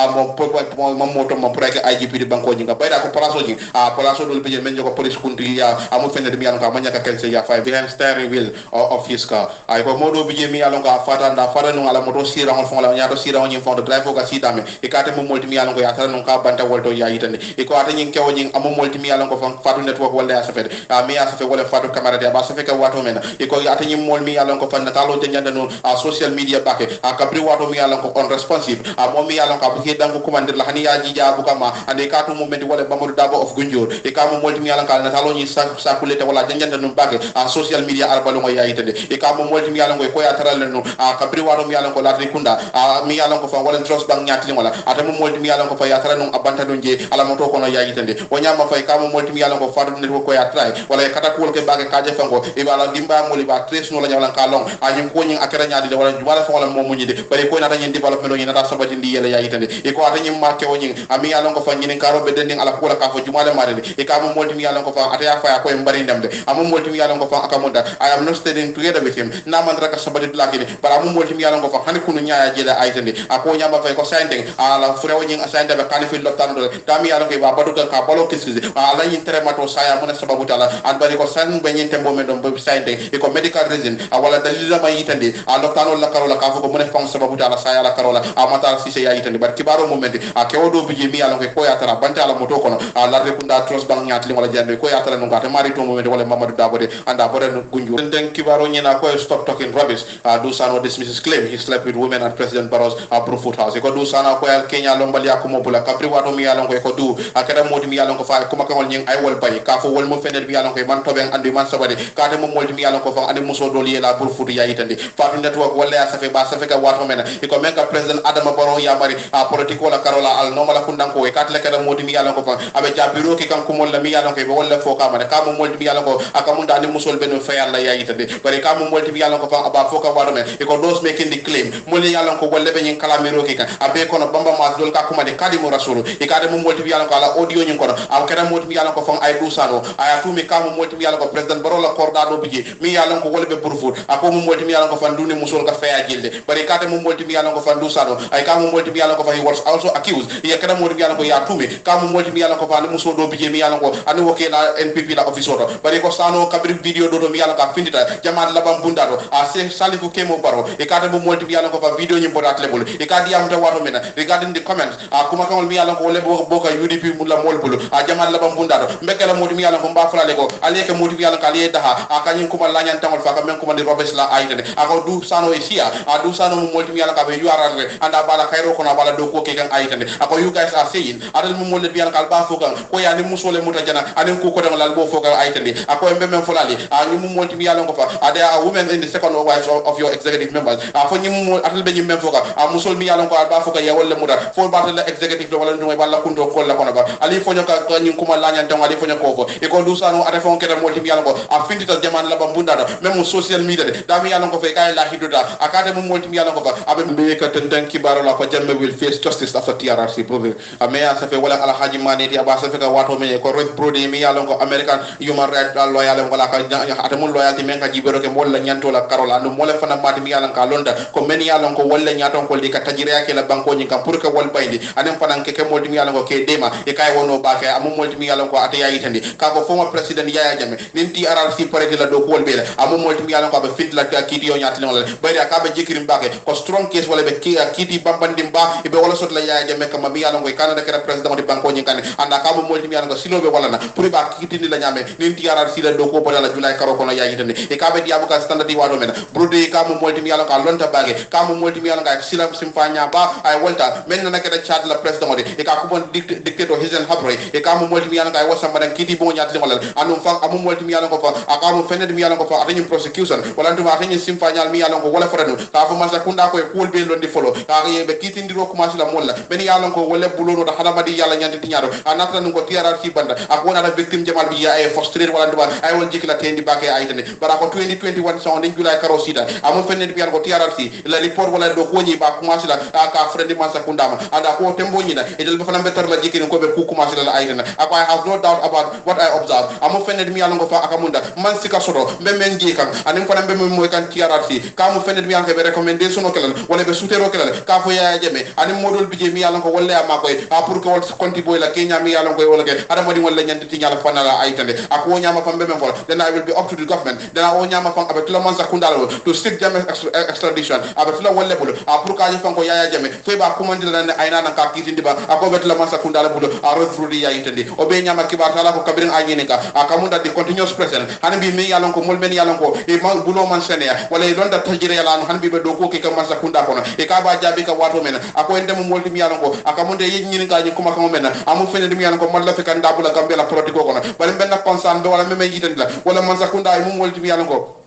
mo moto mo preke IGP di banko nyinga bayda ko place nyi place dol be men ko police kunti ya amu fende mi yalla ko manya ka kense ya fay behind steering wheel of his car ay ko modo bi mi yalla ko fata no ala moto sira on fon la nyaato sira on fon de drive ko si dame e kate mo multi mi yalla ko ya tan no ka banta wolto ya yitande e ko ata nyin kewo nyin amu multi mi yalla ko fatu network wala ya sa fede mi ya safe wala fatu camara de ba safe ka wato mena iko atani mol mi yalon ko fanna talo te nyanda no social media bake kabri wato mi yalon ko on responsive mo mi yalon ka bu ke dangu commander la hani ya jija bu kama ande ka to moment wala Mamadou Dabo of Gunjur e ka mo molti mi yalon ka na talo ni sakulete wala nyanda no bake social media arbalo mo ya itande e ka mo molti mi yalon ko ya taral no kabri wato mi yalon ko la kunda mi yalon ko fa wala trust bang nyatli wala ata mo molti mi yalon ko fa ya taral no abanta don je ala mo to ko no ya itande o nyama fay ka mo molti mi yalon ko fadu ne ko ya try wala kata ko ke bage kaje fango e wala dimba mo li ba tres no la nyawlan ka long anyim ko nyin akara nyaadi de wala fa wala mo munyi de bari ko na tan development ni na sabati ndi yele ya itande e ko ata nyim marke o nyin ami yalon ko fa nyin karo be den ala ko la ka fo jumale mare de e ka mo molti mi yalon ko fa ata ya fa ko en bari ndam de am molti mi yalon ko fa akamunda I am not studying together with him na man raka sabati lakini bara mo molti mi yalon ko fa hani kunu nyaaya jele aitande ako nyamba fay ko sandeng ala fure o nyin asande be kan fi lotan do dami yalon ko ba badu ka balo kiskize ala nyin tere mato saya mo na sababu tala an bari ko san be nyin tembo men do be sandeng e ko medical reason wala dalila ma yitande a loptano la karola ka fo ko mo ne fam sababu tala saya la karola a mata si se ya yitande bar kibaro momenti a kewodo bije mi yalon ko ya tara banta ala moto kono a larde kunda tros bang nyatli wala jande ko ya tara no ngata mari to momenti wala Mamadou Dabo de anda bore no gunju den kibaro nyina ko stop talking rubbish do sano dismisses claim he slept with women at President Barrow's Brufut House ko do sana ko el Kenya lombali akumo bula kabri wato mi yalon ko do akada modi mi yalon ko fa kuma kawol nyin ay wol bari ka fo wol mo fenel mi yalon ko man toben andi man sabade ka de mo moldi mi yalon ko fa andi muso do liela Brufut ya yitande fatu network wala ya safe ba safe ka wato mena iko men ka President Adama Barrow ya mari a politique wala karola al nomala kundan ko e katle kada modi mi yalon ko fa abe jabiro ki kan ko mol la mi yalon ko be wala fo ka mane ka mo moldi mi yalon ko akamunda andi musol beno fa yalla ya yitande bari ka mo moldi mi yalon ko fa aba fo ka wato men iko those making the claim moli yalon ko wala be nyin kalamiro ki kan abe kono bamba ma dol ka kuma de kadimu rasulu e kade mo moldi mi yalon ko ala audio nyin kono am kada modi mi yalon ko fa ay dusano aya tumi ka mo moldi mi yalon ko President Barrow la korda do bije mi yalon ko wala be Brufut ako mo moldi mi yalon ko fa nduni musol ka fa ya jilde bari kade mo moldi mi yalon ko fa dusano ay ka mo moldi mi yalon ko fa he was also accused e kada modi mi yalon ko ya tumi ka mo moldi mi yalon ko fa ni musol do bije mi yalon ko ani woke la NPP la office oto bari ko sano kabri video do mi yalon ka findita jamal labam bundado a se salifu kemo Barrow e kade mo moldi mi yalon ko fa video nyim bodat lebul e kadi yam ta wato mena regarding the comments kuma kamol mi yalon ko wala boka UDP mulla mol bulu jamal labam bundado mbekela modi mi yalon ko mba fulale ko aliyeke modi mi yalon ka aliye daha kanyin kuma lanyan tangol fa ka men kuma di robes la aitene ako du sano e sia du sano mo moldi mi yalon ka be yuarare anda bala kayro ko na bala do ko ke kan aitene ako you guys are saying adal mo moldi mi yalon ka ba fokan ko ya ni musole muta jana anen ko ko dangal bo fokan aitene ako embe men fulale ni mo moldi mi yalon ko fa there are women in the second wives of your executive members fo ni mo atal be ni men fokan musol mi yalon ko ba fokan ya wala muta fo ba la executive do wala no balla kunto ko la kono ba ali fo nyoka ko ni kuma lanyan tan ali fo nyoko fo e ko du sano ate fon keda moldi mi yalon ko a findita jaman la bambunda do même social media de da mi yalon ko fe kay la hiduda akade mo moldi mi yalon ko fa abe be ka tan kibaro la ko jamme will face justice after TRRC province meya sa fe wala ala haji maneti aba sa fe ka wato me ko rek prodi mi yalon ko American human rights lawyer wala ka ate mo loyalty men ka jibero ke molla nyanto la karola no mola fana mati mi yalon ka londa ko men yalon ko walla nyaton ko di ka tajire yake la banko nyin kam pour que wol bayndi anen fana ke moldi mi yalon ko ke dema e kay wono ba ke amu moldi mi yalon ko ate yayi tandi ka ko former president Yaya Jammeh nin TRRC paré la do ko wol bele amu moldi mi yalon ko be fit la kiti yo nyati ngol bayri ka be jikirim bake ko strong case wala be kiti bambandim ba e be wala sot la Yaya Jammeh kam mi yalon ko Canada ke president di banko nyin kan anda ka mo moldi mi yalon ko silobe wala na pour ba kiti ni la nyame nin TRRC la do ko bala la julay karo ko no yayi tandi e ka be diabu ka standard di wado men brode ka mo moldi mi yalon ko lonta bage ka mo moldi mi yalon ka silam simpanya ba ay wolta men na ke da chat la president di e ka ko bon dictator Hizen Habre e ka mo moldi mi yalon ka wasa madan kiti bo nyati ngol anu fa amu moldi mi yalon ko fa aka mo fened mi yalon ko fa atany prosecution wala nduma atany simpanyal mi yalon ko wala faranu ka fa masa kunda ko e cool be londi folo ka be kiti ndiro ko masila molla ben yalon ko wala bulono da hada madi yalla nyandi tinyaro anata nun ko TRRC banda akona da victim jamal bi ya ay frustrated wala nduma ay won jikla tendi bake ay tane bara ko 2021 son den julay karo sita amu fened mi yalon ko TRRC la report wala do ko nyi ba ko masila ka frendi masa kunda ma anda ko tembo nyina e del fa lambe tar la jikin ko be ku masila la ay tane ako I have no doubt about what I observe amu fened mi yalon ko fa akamunda man sika soto memmen ji kan anim ko nambe moy kan TRRC ka mu fened mi yalon ko be recommendation o kelal wala be soutero kelal ka fo Yaya Jammeh anim modol bije mi yalon ko wala ma koy pour que wol konti boy la Kenya mi yalon ko wala ke ada modi wala nyandi ti nyala fanala ay tande ako nyama fam be men fol then I will be up to the government then I nyama fam abe tula man sakundalo to seek Jammeh extradition abe tula wala bulu pour ka ji fam ko Yaya Jammeh fe ba commande la ne ay nana ka kitindi ba ako be tula man sakundalo bulu a road frudi ya itande o be nyama kibar tala ko kabirin ay ne nyinga akamunda di continuous present hanbi mi yalon ko mol men yalon ko e ma bulo man sene wala e londa tajire yala hanbi be do ko ke man sakunda kono e ka ba jabi ka wato men ako ende mo molti mi yalon ko akamunde yi nyinga ni kuma kamo men amu fene mi yalon ko malla fe kan dabula gambela protiko kono bari benna concern be wala me yitandi la wala man sakunda e mo molti mi yalon ko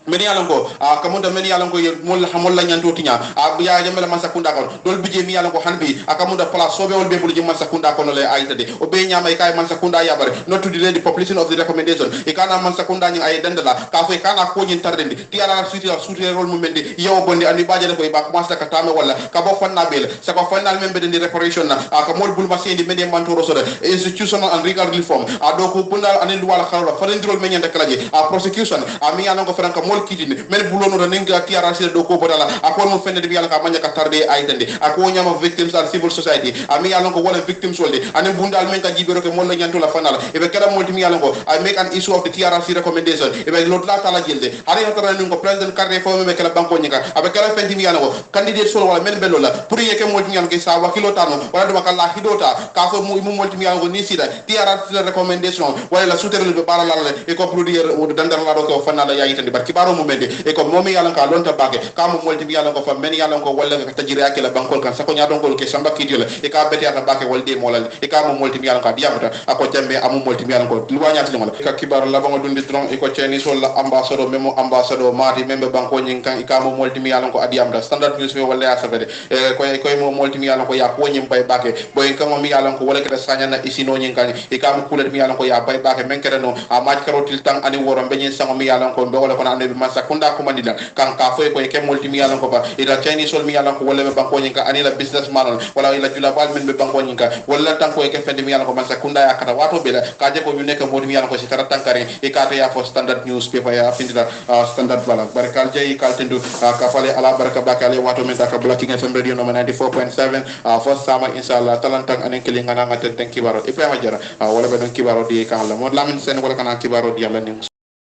men yalango kamunda men yalango mol hamol la nyanto tinya ya jamela man sakunda ko dol bije mi yalango hanbi akamunda place sobe wol be bulji man sakunda ko le aytade o be nyama kay man sakunda yabare not to delay the population of the recommendation e kana man sakunda nyi ay dandala ka fay kana ko nyin tardendi ti ala suti rol mu mendi yow bondi andi bajale ko ba commence ka tame wala ka bo fanna bel sa ko fannal membe de reparation na ka mol bul masindi mende mantoro so institutional and legal reform do ko bundal ani wala khala farendrol menyande kalaje prosecution mi yalango franka kitini men bulono da ninga tiarasi do ko bodala akon mo fende de yalla ka manya ka tarde ay dande ako nyama victims and civil society ami yalla ko wala victims wolde anen bundal men ka jibero ke molla nyanto la fanala e be kala molti mi yalla ko I make an issue of the TRC recommendation e be lot la tala jelde ari hatara ningo president carre fo me kala banko nyika abe kala fendi mi yalla ko candidate solo wala men bello la pour yeke molti yalla ke sa wakilo tano wala dum kala hidota ka fo mu molti mi yalla ko ni sida TRC recommendation wala la soutenir be bara la e ko produire o dandar la do ko fanala yayi tande barki mo mende e ko momi yalan ka lonta bake ka mo molti yalan ko fa men yalan ko walla ka tajiri akela bankol kan sako nyaadon ko ke samba kidiola e ka beti ata bake walde molal e ka mo molti yalan ka diamata ako jambe amu molti yalan ko luwa nyaati ngol ka kibar la bango dundi tron e ko ceni sol la ambassadeur memo ambassadeur mati membe banko nyin kan e ka mo molti yalan ko adiamta standard news me walla asabede e ko mo molti yalan ko ya ko nyim bay bake boy kan mo yalan ko wala ka sanya na isino nyin kan e ka mo kulet yalan ko ya bay bake men kere no a maj karotil tan ani woro be nyin sango mi yalan ko be wala ko na man sakunda ko mandila kan ka foy ko ke multi mi yalan ko ba ida Chinese sol mi yalan ko wala be banko nyinka ani la business man wala ila jula bal men be banko nyinka wala tan ko ke fendi mi yalan ko man sakunda ya kata wato be la ka je ko ñu nek modi mi yalan ko ci tara tankari e ka ya fo standard newspaper ya findira standard bala barakal jey kal tendu ka fale ala baraka bakale wato men ka blocking FM radio no 94.7 first sama inshallah talantang anen kelinga na ngaten ten kibaro e fa majara wala be don kibaro di kan la mod lamin sen wala kana kibaro di yalla ni